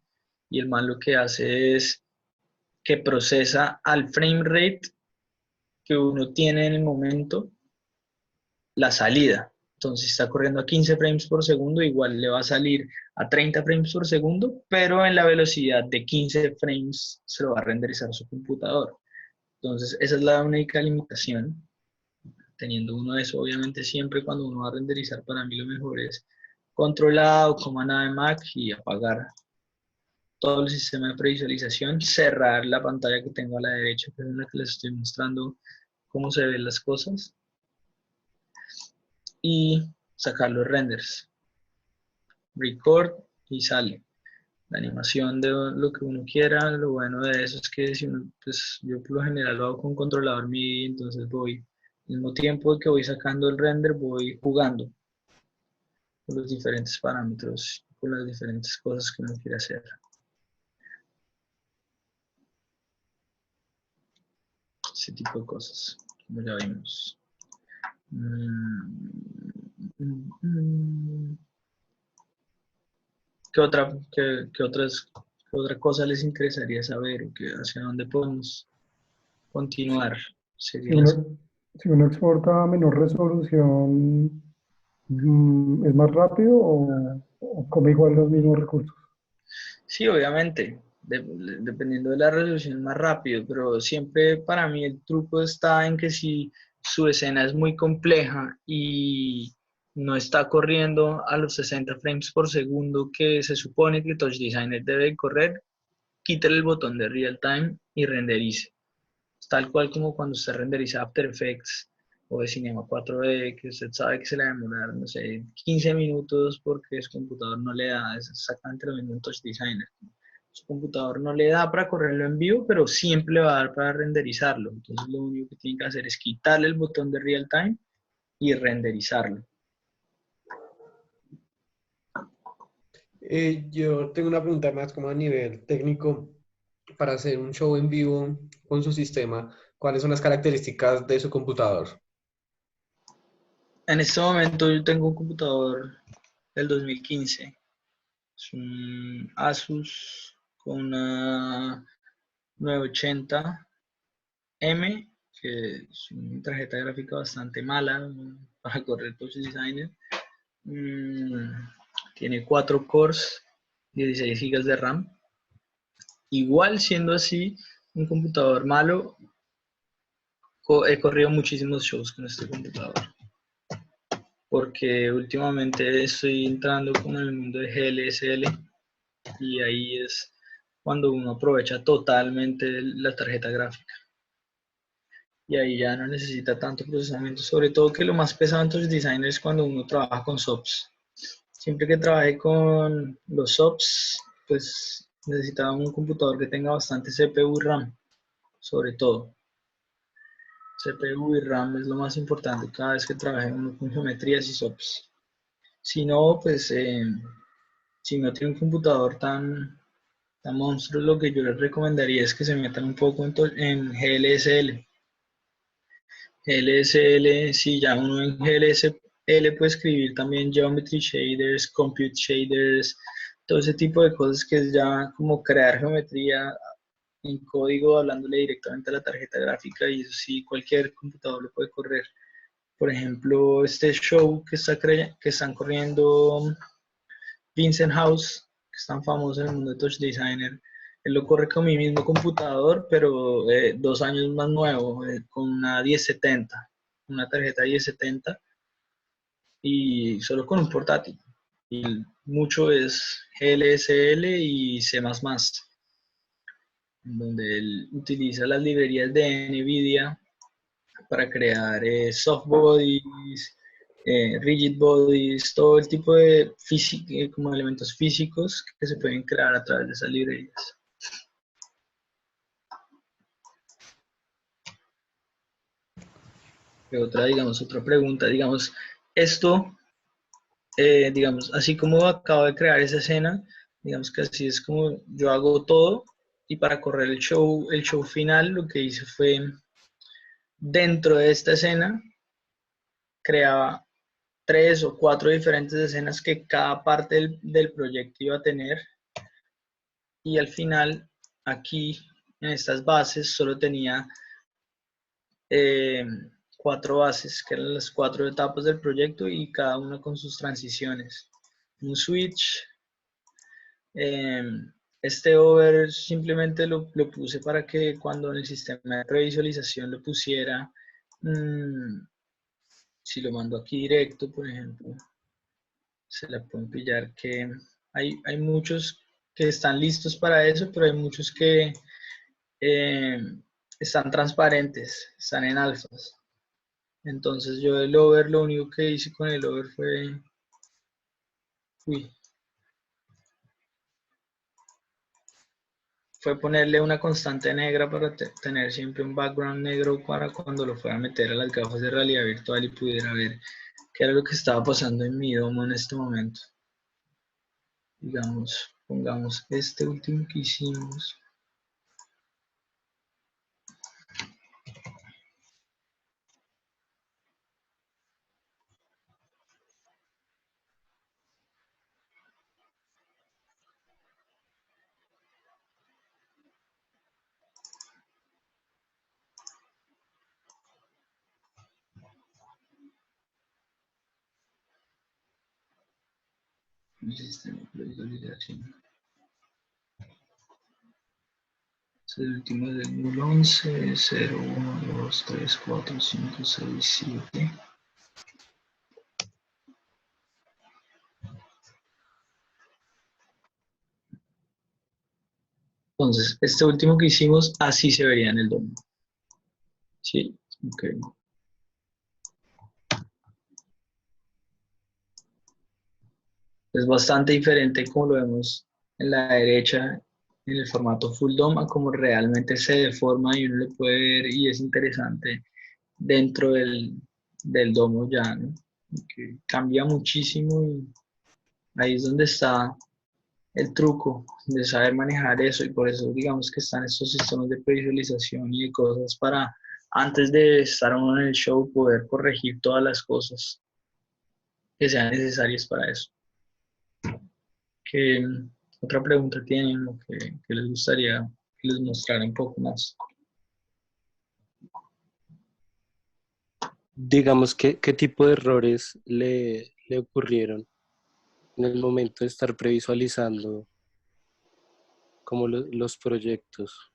y el man lo que hace es que procesa al frame rate que uno tiene en el momento la salida. Entonces, si está corriendo a 15 frames por segundo, igual le va a salir a 30 frames por segundo, pero en la velocidad de 15 frames se lo va a renderizar su computador. Entonces, esa es la única limitación. Teniendo uno eso, obviamente siempre cuando uno va a renderizar, para mí lo mejor es controlado, Command A de Mac y apagar todo el sistema de previsualización, cerrar la pantalla que tengo a la derecha, que es en la que les estoy mostrando cómo se ven las cosas, y sacar los renders. Record y sale la animación de lo que uno quiera. Lo bueno de eso es que si uno, pues, yo por lo general lo hago con controlador MIDI, entonces voy, al mismo tiempo que voy sacando el render, voy jugando con los diferentes parámetros, con las diferentes cosas que uno quiere hacer. Ese tipo de cosas, como ya vimos. ¿Qué otra cosa les interesaría saber? ¿O hacia dónde podemos continuar?
Si
Serían las...
si uno exporta a menor resolución, ¿es más rápido o come igual los mismos recursos?
Sí, obviamente, dependiendo de la resolución más rápido, pero siempre para mí el truco está en que si su escena es muy compleja y no está corriendo a los 60 frames por segundo que se supone que Touch Designer debe correr, quítale el botón de Real Time y renderice. Tal cual como cuando usted renderiza After Effects o de Cinema 4D, que usted sabe que se le va a demorar, no sé, 15 minutos porque su computador no le da. Es exactamente lo mismo en Touch Designer. Su computador no le da para correrlo en vivo, pero siempre le va a dar para renderizarlo. Entonces lo único que tiene que hacer es quitarle el botón de Real Time y renderizarlo.
Yo tengo una pregunta más como a nivel técnico. Para hacer un show en vivo con su sistema, ¿cuáles son las características de su computador?
En este momento yo tengo un computador del 2015. Es un Asus con una 980M, que es una tarjeta gráfica bastante mala para correr Touch Designer. Tiene 4 cores, 16 GB de RAM. Igual siendo así un computador malo, he corrido muchísimos shows con este computador. porque últimamente estoy entrando como en el mundo de GLSL y ahí es cuando uno aprovecha totalmente la tarjeta gráfica. Y ahí ya no necesita tanto procesamiento, sobre todo que lo más pesado en Touch Designer es cuando uno trabaja con SOPs. Siempre que trabajé con los SOPs, pues necesitaba un computador que tenga bastante CPU y RAM, sobre todo. CPU y RAM es lo más importante cada vez que trabajé uno con geometrías y SOPs. Si no, pues si no tiene un computador tan monstruo, lo que yo les recomendaría es que se metan un poco en GLSL. GLSL, si ya uno en GLSL puede escribir también Geometry Shaders, Compute Shaders, todo ese tipo de cosas que es ya como crear geometría en código hablándole directamente a la tarjeta gráfica y eso sí cualquier computador lo puede correr. Por ejemplo, este show que están corriendo Vincent House, que es tan famoso en el mundo de Touch Designer, él lo corre con mi mismo computador, pero 2 años más nuevo, con una 1070, una tarjeta 1070 y solo con un portátil. Y mucho es GLSL y C++, donde él utiliza las librerías de NVIDIA para crear soft bodies, rigid bodies, todo el tipo de como elementos físicos que se pueden crear a través de esas librerías. Otra pregunta, digamos, esto, digamos, así como acabo de crear esa escena, digamos que así es como yo hago todo y para correr el show final lo que hice fue dentro de esta escena creaba 3 o 4 diferentes escenas que cada parte del proyecto iba a tener y al final aquí en estas bases solo tenía 4 bases que eran las 4 etapas del proyecto y cada una con sus transiciones. Un switch, este over simplemente lo puse para que cuando en el sistema de previsualización lo pusiera, si lo mando aquí directo, por ejemplo, se la pueden pillar que hay muchos que están listos para eso, pero hay muchos que eh, están transparentes, están en alfas. Entonces yo el over, lo único que hice con el over fue ponerle una constante negra para tener siempre un background negro para cuando lo fuera a meter a las gafas de realidad virtual y pudiera ver qué era lo que estaba pasando en mi domo en este momento. Digamos, pongamos este último que hicimos. El sistema de visualización. El último es del 1011, 0, 1, 2, 3, 4, 5, 6, 7. Entonces, este último que hicimos, así se vería en el domo. Sí, ok. Es bastante diferente como lo vemos en la derecha, en el formato full DOM, a como realmente se deforma y uno lo puede ver y es interesante dentro del domo ya, ¿no? Que cambia muchísimo y ahí es donde está el truco de saber manejar eso y por eso digamos que están estos sistemas de previsualización y de cosas para antes de estar uno en el show poder corregir todas las cosas que sean necesarias para eso. ¿Qué otra pregunta tienen o que les gustaría que les mostrara un poco más?
Digamos, ¿qué tipo de errores le ocurrieron en el momento de estar previsualizando como los proyectos?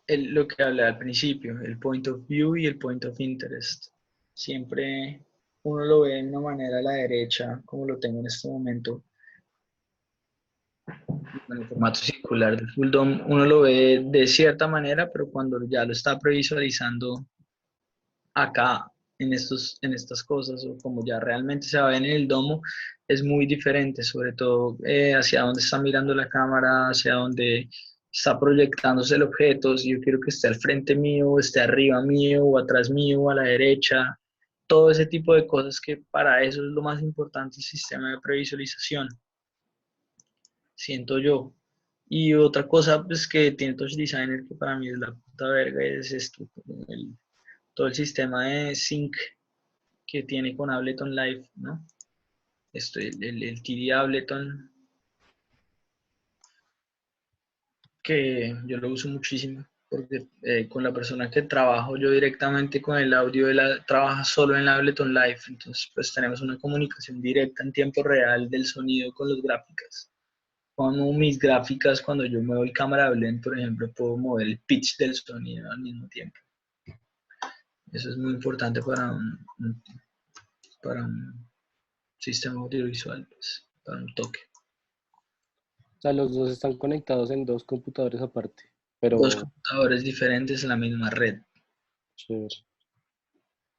Lo que hablé al principio, el point of view y el point of interest. Siempre uno lo ve de una manera a la derecha, como lo tengo en este momento, en el formato circular del Full Dome, uno lo ve de cierta manera, pero cuando ya lo está previsualizando acá, en estas cosas, o como ya realmente se va a ver en el domo, es muy diferente, sobre todo hacia dónde está mirando la cámara, hacia dónde está proyectándose el objeto, si yo quiero que esté al frente mío, o esté arriba mío, o atrás mío, o a la derecha, todo ese tipo de cosas que para eso es lo más importante el sistema de previsualización, siento yo. Y otra cosa pues, que tiene Touch Designer que para mí es la puta verga es esto, todo el sistema de sync que tiene con Ableton Live, ¿no? Esto, el TD Ableton, que yo lo uso muchísimo, porque con la persona que trabajo yo directamente con el audio, él trabaja solo en Ableton Live, entonces pues tenemos una comunicación directa en tiempo real del sonido con las gráficas. Como mis gráficas, cuando yo muevo el cámara blend, por ejemplo, puedo mover el pitch del sonido al mismo tiempo. Eso es muy importante para un sistema audiovisual, pues, para un toque.
O sea, los dos están conectados en dos computadores aparte,
Dos
pero
computadores diferentes en la misma red.
chévere.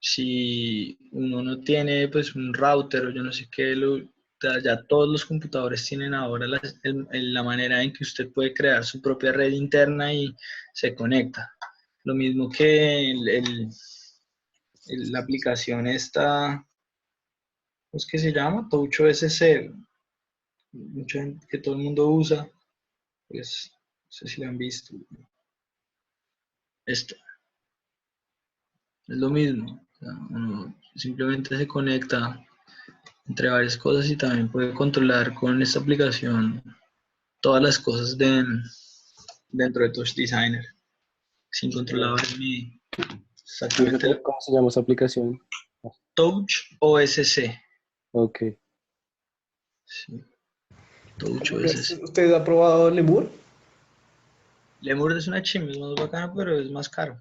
Si uno no tiene pues un router o yo no sé qué, ya todos los computadores tienen ahora la manera en que usted puede crear su propia red interna y se conecta. Lo mismo que la aplicación esta, ¿cómo es que se llama? Touch OSC, mucha gente que todo el mundo usa, pues no sé si lo han visto. Esto es lo mismo, o sea, uno simplemente se conecta entre varias cosas y también puede controlar con esta aplicación todas las cosas dentro de Touch Designer sin controladores MIDI. Exactamente.
¿Cómo se llama esa aplicación?
Touch OSC.
Ok.
Sí, Touch OSC.
¿Usted ha probado Lemur?
Lemur es una chimba, es más bacana, pero es más caro.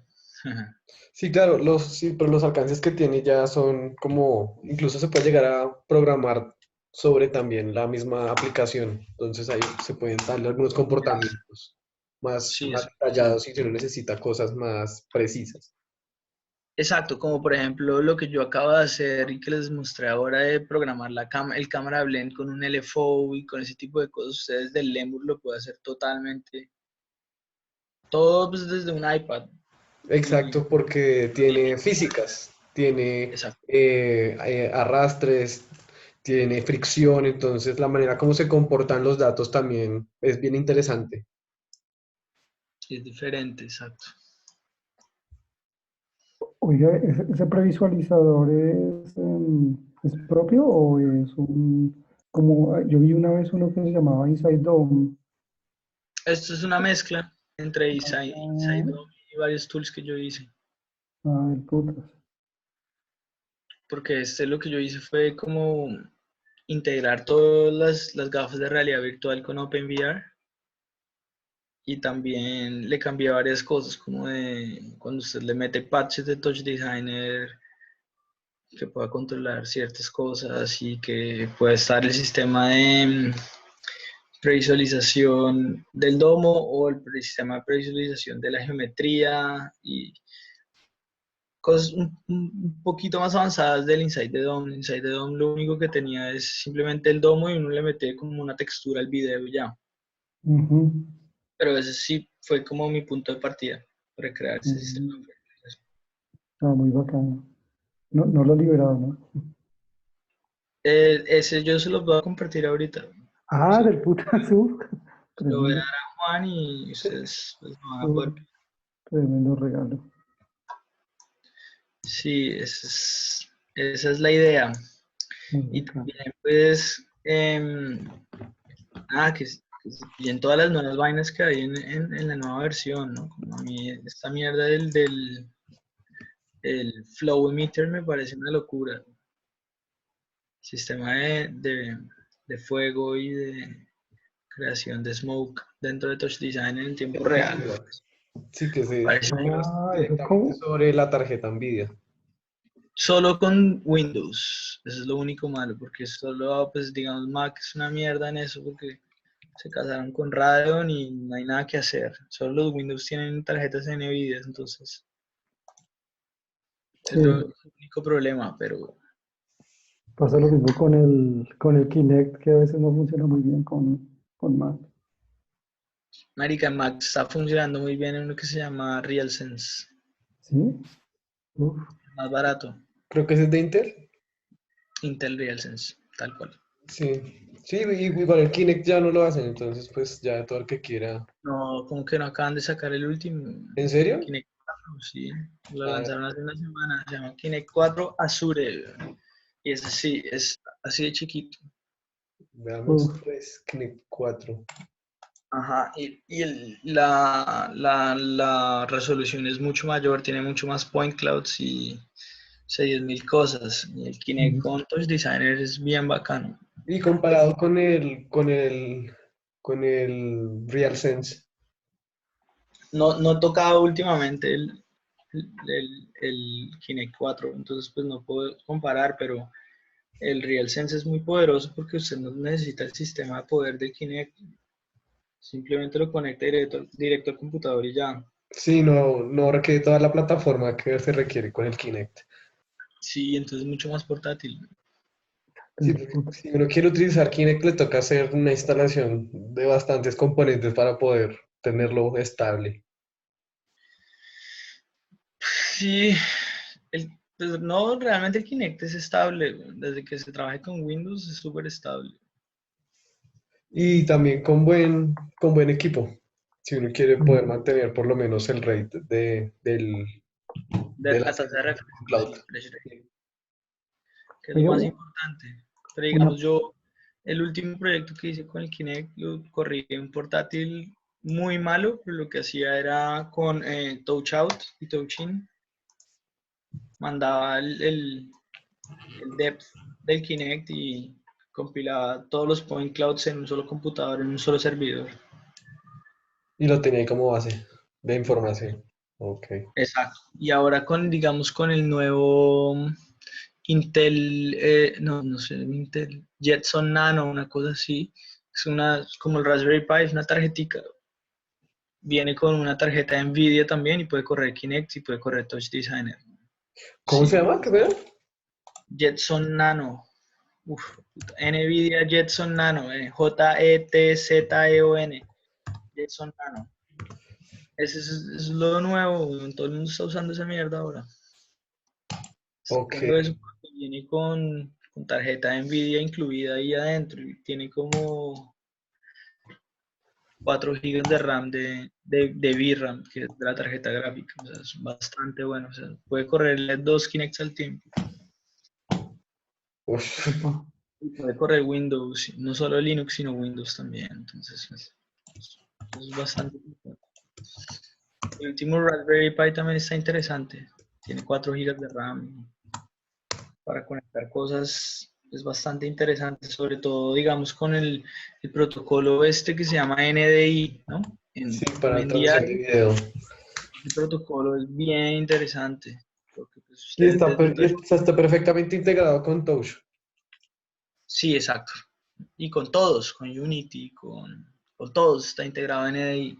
Sí, claro, sí, pero los alcances que tiene ya son como, incluso se puede llegar a programar sobre también la misma aplicación. Entonces ahí se pueden darle algunos comportamientos
Sí,
más
eso.
detallados si uno necesita cosas más precisas.
Exacto, como por ejemplo lo que yo acabo de hacer y que les mostré ahora de programar el cámara blend con un LFO y con ese tipo de cosas, ustedes del Lemur lo pueden hacer totalmente, todo pues, desde un iPad. Y,
Exacto, porque tiene físicas, tiene
exacto.
arrastres, tiene fricción, entonces la manera como se comportan los datos también es bien interesante.
Es diferente, exacto.
Oiga, ¿ese previsualizador es propio o es como yo vi una vez uno que se llamaba Inside Dome?
Esto es una mezcla entre Inside
Ah,
y varios tools que yo hice.
del putas.
Porque lo que yo hice fue como integrar todas las gafas de realidad virtual con OpenVR y también le cambié varias cosas, como de cuando usted le mete patches de Touch Designer, que pueda controlar ciertas cosas y que pueda estar el sistema de previsualización del domo o el sistema de previsualización de la geometría y cosas un poquito más avanzadas del Inside the Dome. El Inside the Dome lo único que tenía es simplemente el domo y uno le mete como una textura al video y ya.
Ujú,
Pero ese sí fue como mi punto de partida para crear ese sistema
ujú.
de previsualización.
Muy bacano. No, no lo he liberado, ¿no?
Ese yo se los voy a compartir ahorita.
Ah,
Se
del putas,
lo voy a dar
tremendo,
a Juan y ustedes pues, lo van a
uh,
poder.
tremendo regalo.
Sí, esa es la idea.
Muy
Y
bacano.
también, pues, que se pillen todas las nuevas vainas que hay en la nueva versión, ¿no? Como a mí, esta mierda el flow emitter me parece una locura. Sistema de fuego y de creación de smoke dentro de Touch Design en tiempo real.
Sí, que se
Parece,
genera
Ah, eso es
directamente
como,
sobre la tarjeta NVIDIA.
Solo con Windows, eso es lo único malo, porque solo, pues digamos, Mac es una mierda en eso, porque se casaron con Radeon y no hay nada que hacer. Solo los Windows tienen tarjetas NVIDIA, entonces es lo
Sí,
único problema, pero
pasa lo mismo con el Kinect, que a veces no funciona muy bien con Mac.
marica, Mac está funcionando muy bien en lo que se llama RealSense,
¿Sí? Uf,
más barato,
Creo que ese es de Intel.
Intel RealSense, tal cual.
Sí. Sí, igual el Kinect ya no lo hacen, entonces pues ya todo el que quiera.
No, como que no acaban de sacar el último,
¿En serio?
Kinect 4, sí, lo
A ver,
lanzaron hace una semana, se llama Kinect 4 Azure, y ese sí, es así de chiquito.
veamos,
uf.
pues, Kinect 4.
Ajá, la resolución es mucho mayor, tiene mucho más point clouds y 6.000 cosas. Y el Kinect con Touch Designer es bien bacano.
Y comparado con el RealSense.
No he tocado últimamente el Kinect 4, entonces pues no puedo comparar, pero el RealSense es muy poderoso porque usted no necesita el sistema de poder de Kinect, simplemente lo conecta directo al computador y ya.
Sí, no requiere toda la plataforma que se requiere con el Kinect.
Sí, entonces es mucho más portátil.
Sí, porque si uno quiere utilizar Kinect, le toca hacer una instalación de bastantes componentes para poder tenerlo estable.
Sí, pues no, realmente el Kinect es estable. Desde que se trabaje con Windows es súper estable.
Y también con buen equipo. Si uno quiere poder
Mm.
mantener por lo menos el rate
De
de la
la tasa de
señal
refresco,
cloud.
sí, refresh rate,
Sí.
que es lo
Oiga,
más importante. Pero
una,
digamos, yo, el último proyecto que hice con el Kinect lo corrí en un portátil muy malo, pero lo que hacía era con Touch Out y Touch In, mandaba el depth del Kinect y compilaba todos los point clouds en un solo computador, en un solo servidor.
Y lo tenía ahí como base de información. Ok.
Exacto. Y ahora con, digamos, con el nuevo Intel, no sé, Intel Jetson Nano, una cosa así, es una, como el Raspberry Pi, es una tarjetica, viene con una tarjeta de Nvidia también y puede correr Kinect y puede correr Touch Designer.
¿Cómo se
Sí,
llama? ¿Qué era?
Jetson Nano. Uf, puta, Nvidia Jetson Nano, Jetson, Jetson Nano. Ese es lo nuevo, todo el mundo está usando esa mierda ahora.
Ok.
Sacando eso porque viene con tarjeta de Nvidia incluida ahí adentro y tiene como 4 gigas de RAM de VRAM, que es de la tarjeta gráfica. O sea, es bastante bueno. O sea, puede correrle 2 Kinects al tiempo.
Uf.
opa.
Y puede correr Windows, no solo Linux, sino Windows también. Entonces, es bastante importante. El último Raspberry Pi también está interesante. Tiene 4 gigas de RAM para conectar cosas. Es bastante interesante, sobre todo, digamos, con el protocolo este que se llama NDI, ¿no?
Sí,
Hoy
para
en día
transmisión de video.
el protocolo es bien interesante, porque pues
Y
usted
está,
desde
y está perfectamente integrado con Touch.
sí, exacto. Y con todos, con Unity, con todos está integrado en NDI.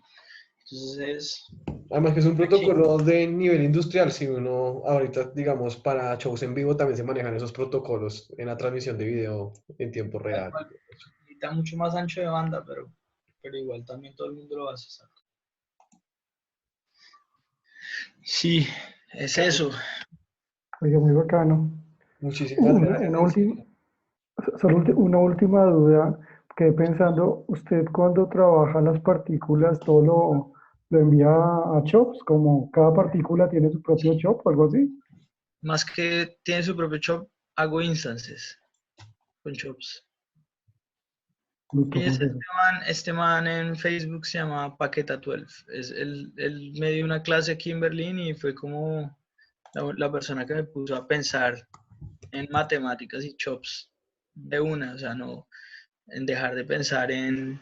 Entonces
Además que es un
una chimba.
protocolo de nivel industrial. Si uno ahorita, digamos, para shows en vivo también se manejan esos protocolos en la transmisión de video en tiempo
Tal
real.
cual. Necesita mucho más ancho de banda, pero igual también todo el mundo lo hace, exacto. Sí, es eso.
Oiga, muy bacano.
Muchísimas gracias,
Una
en serio.
última, una última duda. Quedé pensando, ¿usted cuando trabaja las partículas todo lo envía a chops? Como cada partícula tiene su propio
Sí.
chop o algo así.
Más que tiene su propio shop, hago instances con shops.
Uy,
Y
¿cómo es eso?
este man en Facebook se llama Paqueta12. Él me dio una clase aquí en Berlín y fue como la persona que me puso a pensar en matemáticas y chops de una, o sea, no en dejar de pensar en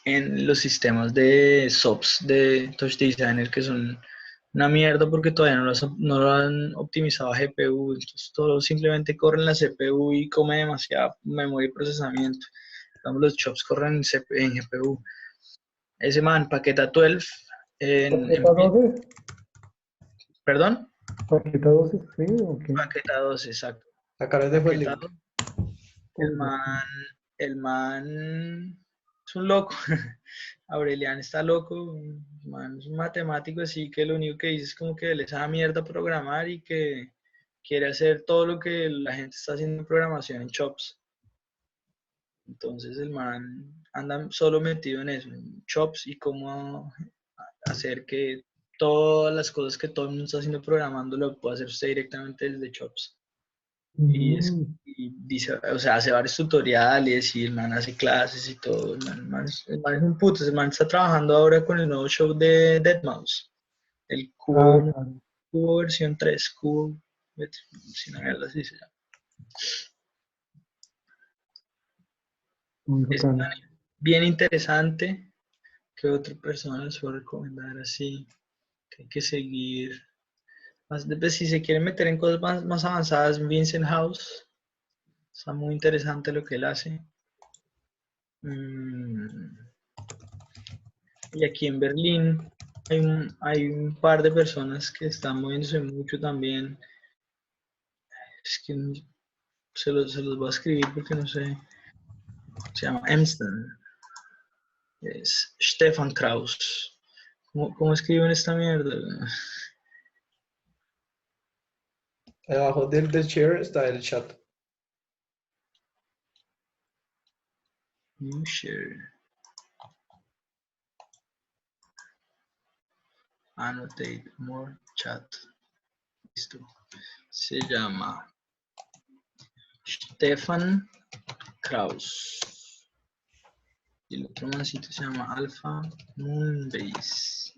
los sistemas de SOPs de Touch Designer que son una mierda porque todavía no lo han optimizado a GPU, entonces todo simplemente corre en la CPU y come demasiada memoria y procesamiento. Digamos, los chops corren en GPU. Ese man, Paqueta 12,
¿Paqueta 12?
¿perdón?
¿Paqueta 12 se escribe o qué?
Paqueta 12, exacto.
Acá les dejo el
Paqueta
link.
12. El
Uy,
man, el man es un loco. Aurelian está loco. El man es un matemático, así que lo único que dice es como que le sabe mierda programar y que quiere hacer todo lo que la gente está haciendo en programación en Chops. Entonces el man anda solo metido en eso, en Chops y cómo hacer que todas las cosas que todo el mundo está haciendo programando lo pueda hacer usted directamente desde Chops.
mm,
Y dice, o sea, hace varios tutoriales y el man hace clases y todo. El man es un puto, el man está trabajando ahora con el nuevo show de deadmau5, el Cubo,
claro,
Cubo versión 3 Cubo, si no mierda así se llama.
muy
Es
bacano.
bien interesante. Que otra persona les puedo recomendar así? Que hay que seguir. Pues, si se quieren meter en cosas más avanzadas, Vincent House, está muy interesante lo que él hace. Y aquí en Berlín hay un par de personas que están moviéndose mucho también. Es que se los voy a escribir porque no sé. Se llama Emston. Es Stefan Kraus. ¿Cómo escriben esta mierda?
Abajo del share está el chat.
New share. Annotate more chat. Listo. Se llama Stefan Kraus. Y el otro mancito se llama Alpha Moonbase.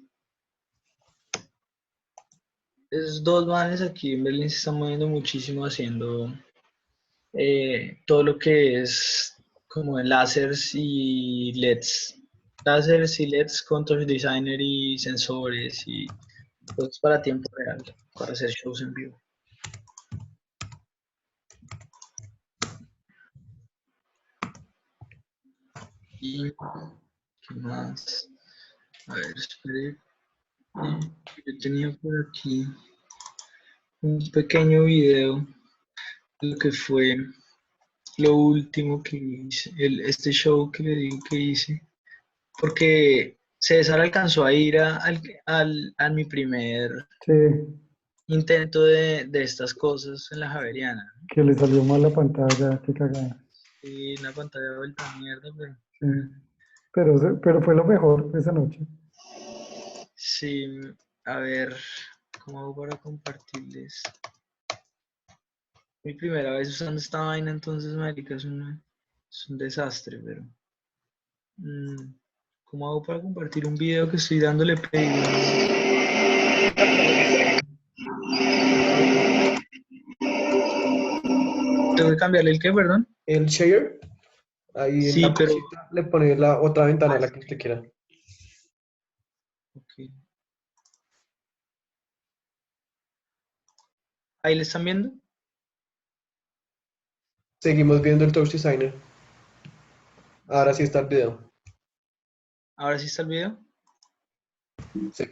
Esos dos manes aquí en Berlín se están moviendo muchísimo haciendo todo lo que es como láseres y LEDs. Láseres y LEDs con Touch Designer y sensores y cosas para tiempo real, para hacer shows en vivo. Y ¿qué más? A ver, espere. Yo tenía por aquí un pequeño video de lo que fue lo último que hice, este show que le digo que hice, porque César alcanzó a ir a mi primer
Sí,
intento de estas cosas en la Javeriana.
que le salió mal la pantalla, qué cagada.
Y una pantalla vuelta a mierda, pero
Sí. Pero fue lo mejor esa noche.
sí, a ver, ¿cómo hago para compartirles? Mi primera vez usando esta vaina, entonces, marica, es un desastre, pero... ¿Cómo hago para compartir un video que estoy dándole play? ¿Tengo que cambiarle el qué, perdón?
El share, ahí en
Sí,
la
pero...
flechita le pone la otra ventana, la que usted quiera.
Ok. ¿Ahí le están viendo?
Seguimos viendo el Touch Designer. Ahora sí está el video.
¿Ahora sí está el video?
Sí.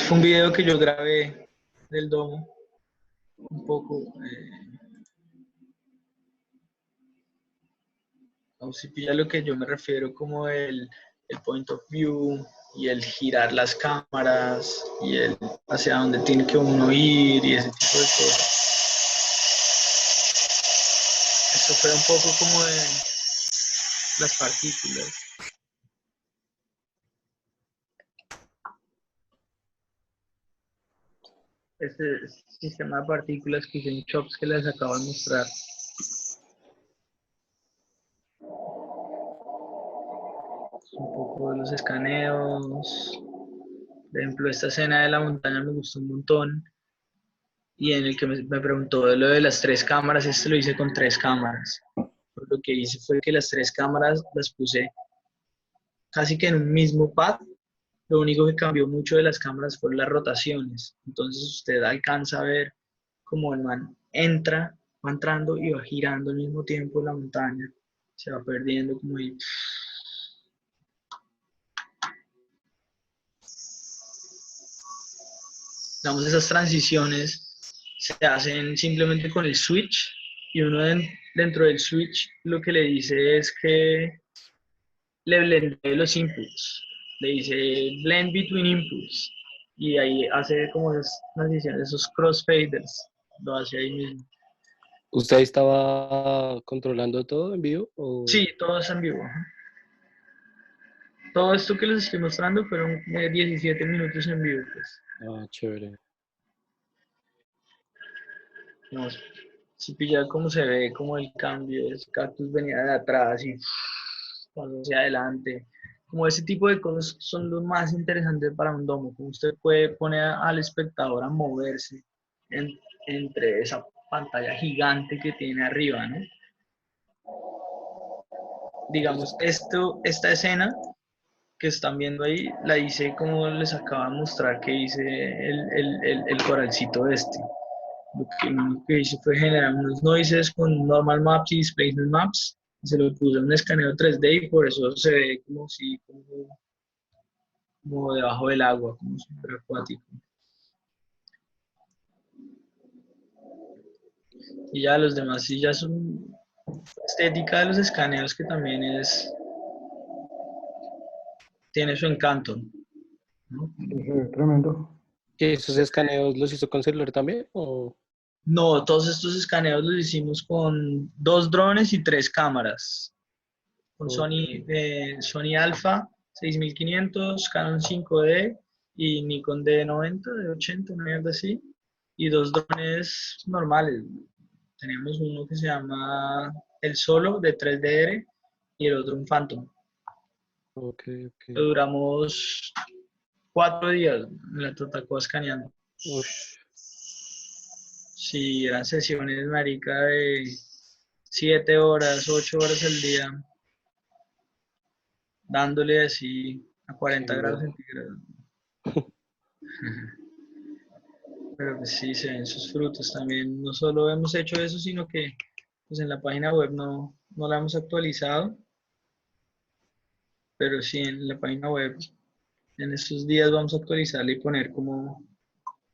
Fue un video que yo grabé del domo. Un poco... o si pilla lo que yo me refiero como el point of view y el girar las cámaras y el hacia dónde tiene que uno ir y ese tipo de cosas. Esto fue un poco como de las partículas. Este sistema de partículas que hice en Chops que les acabo de mostrar. Un poco de los escaneos. Por ejemplo, esta escena de la montaña me gustó un montón. Y en el que me preguntó de lo de las 3 cámaras, lo hice con 3 cámaras. Lo que hice fue que las 3 cámaras las puse casi que en un mismo pad. Lo único que cambió mucho de las cámaras fue las rotaciones. Entonces usted alcanza a ver cómo el man entra, va entrando y va girando al mismo tiempo la montaña. Se va perdiendo como ahí. Digamos, esas transiciones se hacen simplemente con el switch y uno dentro del switch lo que le dice es que le blende los inputs. Le dice blend between inputs y ahí hace como esas transiciones, esos crossfaders, lo hace ahí mismo.
¿Usted estaba controlando todo en vivo?
Sí, todo es en vivo. Todo esto que les estoy mostrando fueron 17 minutos en vivo, pues.
Ah, chévere.
Vamos, si pilla cómo se ve, como el cambio, ese cactus venía de atrás y pasó hacia adelante. Como ese tipo de cosas son lo más interesantes para un domo, como usted puede poner al espectador a moverse entre esa pantalla gigante que tiene arriba, ¿no? Digamos, esta escena que están viendo ahí, la hice como les acabo de mostrar que hice el coralcito este. Lo que hice fue generar unos noises con normal maps y displacement maps. Se lo puse en un escaneo 3D y por eso se ve como si, como debajo del agua, como súper acuático. Y ya los demás sí ya son estética de los escaneos que también tiene su encanto, ¿no?
Sí, se ve tremendo.
¿Y esos escaneos los hizo con celular también? ¿O?
No, todos estos escaneos los hicimos con 2 drones y 3 cámaras. Con
Ok.
Sony Alpha 6500, Canon 5D y Nikon D90, D80, una mierda así. Y 2 drones normales. Tenemos uno que se llama el Solo de 3DR y el otro un Phantom.
Ok, ok.
Duramos 4 días en la Totacua escaneando.
Ush.
Sí, eran sesiones, marica, de 7 horas, 8 horas al día, dándole así a 40 grados
Chimba.
centígrados. Pero pues sí, se ven sus frutos también. No solo hemos hecho eso, sino que pues en la página web no la hemos actualizado, pero sí en la página web en estos días vamos a actualizarla y poner como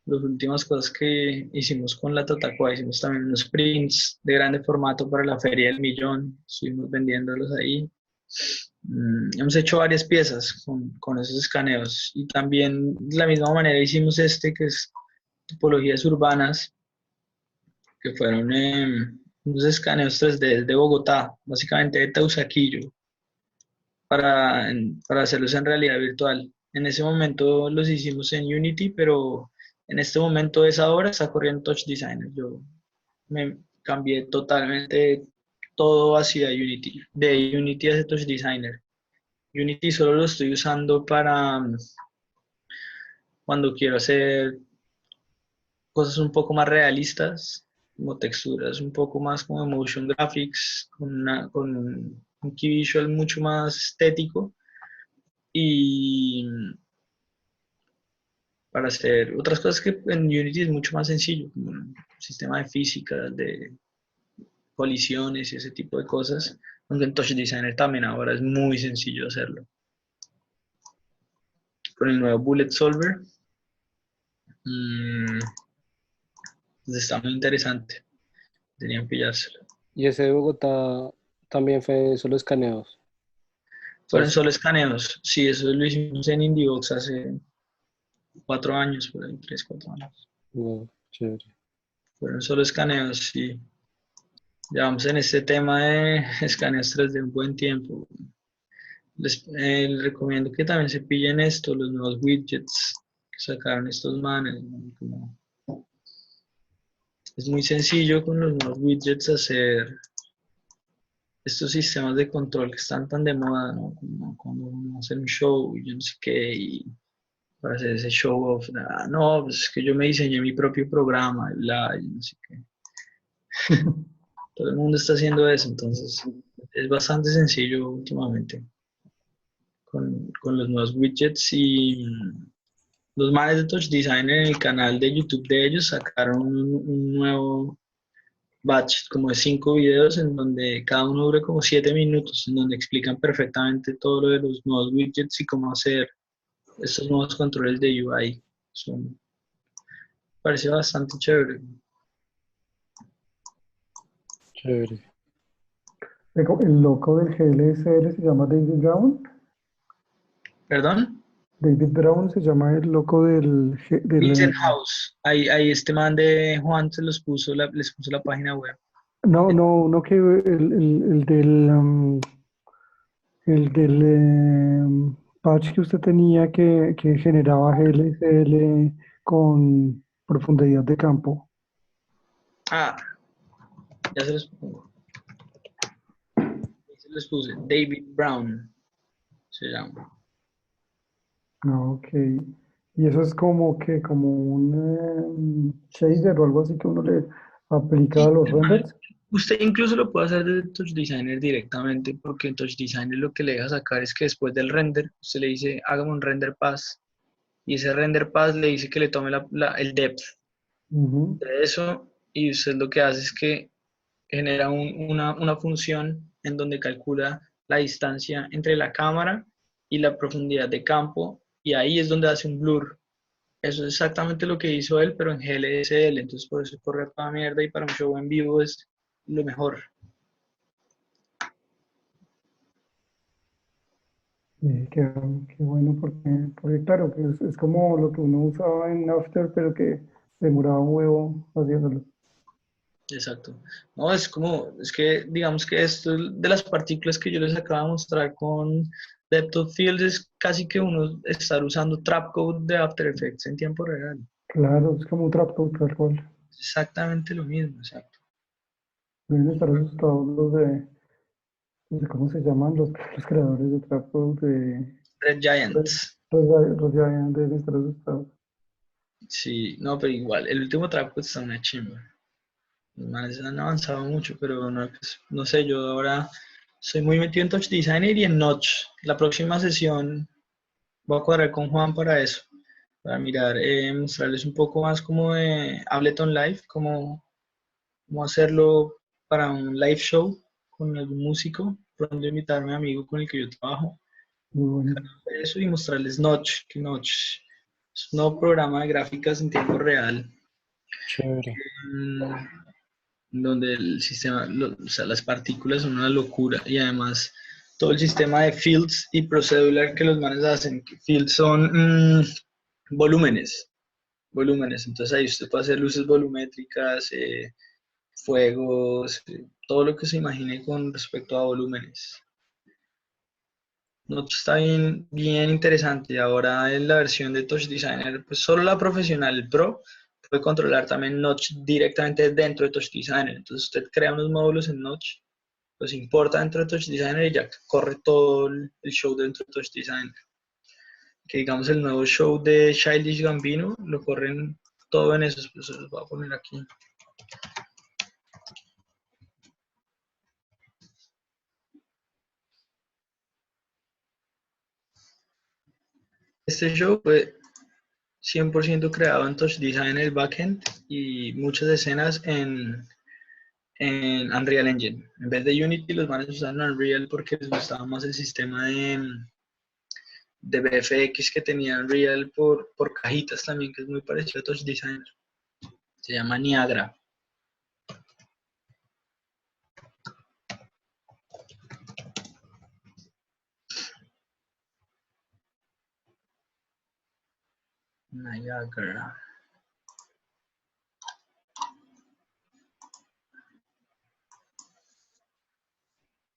las últimas cosas que hicimos con la Totacua. Hicimos también unos prints de grande formato para la Feria del Millón, estuvimos vendiéndolos ahí. Hemos hecho varias piezas con esos escaneos y también de la misma manera hicimos este que es topologías urbanas, que fueron unos escaneos 3D de Bogotá, básicamente de Teusaquillo, para hacerlos en realidad virtual. En ese momento los hicimos en Unity, pero en este momento esa obra está corriendo Touch Designer. Yo me cambié totalmente todo hacia Unity, de Unity hacia Touch Designer. Unity solo lo estoy usando para cuando quiero hacer cosas un poco más realistas, como texturas un poco más como motion graphics, con un key visual mucho más estético y para hacer otras cosas que en Unity es mucho más sencillo, como un sistema de física, de colisiones y ese tipo de cosas, aunque en Touch Designer también ahora es muy sencillo hacerlo. Con el nuevo Bullet Solver, pues está muy interesante, tenían que pillárselo.
¿Y ese de Bogotá también fue solo escaneos?
Fueron solo escaneos, sí, eso lo hicimos en Indievox hace 4 años, por ahí, 3, 4 años.
No, chévere.
Fueron solo escaneos, sí. Llevamos en este tema de escaneos 3D un buen tiempo. Les recomiendo que también se pillen esto, los nuevos widgets que sacaron estos manes, ¿no? Es muy sencillo con los nuevos widgets hacer estos sistemas de control que están tan de moda, ¿no? Como cuando uno hace un show y yo no sé qué, y para hacer ese show off, no, pues es que yo me diseñé mi propio programa, y bla, y no sé qué. Todo el mundo está haciendo eso, entonces es bastante sencillo últimamente con los nuevos widgets y los manes de Touch Designer en el canal de YouTube de ellos sacaron un nuevo batch como de 5 videos en donde cada uno dura como 7 minutos, en donde explican perfectamente todo lo de los nuevos widgets y cómo hacer estos nuevos controles de UI. Parece bastante chévere.
Chévere.
El loco del GLSL se llama David Brown.
¿Perdón?
David Brown se llama el loco
Vincent House. Ahí este man de Juan se los puso les puso la página web.
No, no, no que el del patch que usted tenía que generaba GLSL con profundidad de campo.
Ah, ya se los pongo. Se los puse. David Brown se llama.
Ah, ok. Y eso es como un shader o algo así que uno le aplica
Sí,
a los renders.
usted incluso lo puede hacer desde Touch Designer directamente, porque en Touch Designer lo que le deja sacar es que después del render, usted le dice, hágame un render pass, y ese render pass le dice que le tome el depth
Ujú.
de eso, y usted lo que hace es que genera una función en donde calcula la distancia entre la cámara y la profundidad de campo, y ahí es donde hace un blur. Eso es exactamente lo que hizo él, pero en GLSL, entonces por eso corre toda mierda y para un show en vivo es lo mejor.
Qué bueno porque claro, que es como lo que uno usaba en After, pero que demoraba un huevo haciéndolo.
Exacto. No, es que digamos que esto de las partículas que yo les acabo de mostrar con Depth of Field es casi que uno estar usando trapcode de After Effects en tiempo real.
Claro, es como un trapcode tal cual.
Exactamente lo mismo, exacto.
Deben estar asustados los de ¿cómo se llaman? Los creadores de trapcode de
Red Giants.
los Giant deben estar asustados.
Sí, no, pero igual, el último trapcode está una chimba. Los manes han avanzado mucho, pero no, pues, no sé, yo ahora soy muy metido en Touch Designer y en Notch. La próxima sesión voy a cuadrar con Juan para eso, para mirar, mostrarles un poco más como de Ableton Live, cómo hacerlo para un live show con algún músico, pronto invitarme a mi amigo con el que yo trabajo,
Muy bueno.
eso y mostrarles Notch, que Notch es un nuevo programa de gráficas en tiempo real,
Chévere.
mm, donde el sistema, o sea, las partículas son una locura y además todo el sistema de fields y procedural que los manes hacen, que fields son volúmenes, volúmenes, entonces ahí usted puede hacer luces volumétricas, fuegos, todo lo que se imagine con respecto a volúmenes. No, está bien, bien interesante. Ahora en la versión de Touch Designer, pues solo la profesional, el Pro, puede controlar también Notch directamente dentro de Touch Designer. Entonces usted crea unos módulos en Notch, los importa dentro de Touch Designer y ya corre todo el show dentro de Touch Designer. Que digamos el nuevo show de Childish Gambino, lo corren todo en eso, pues se los voy a poner aquí. Este show fue 100% creado en Touch Designer el backend y muchas escenas en Unreal Engine. En vez de Unity, los manes usaron Unreal porque les gustaba más el sistema de VFX que tenía Unreal por cajitas también, que es muy parecido a Touch Designer. Se llama Niagara. Niagara.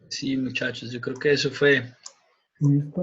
Sí, muchachos, yo creo que eso fue.
Listo.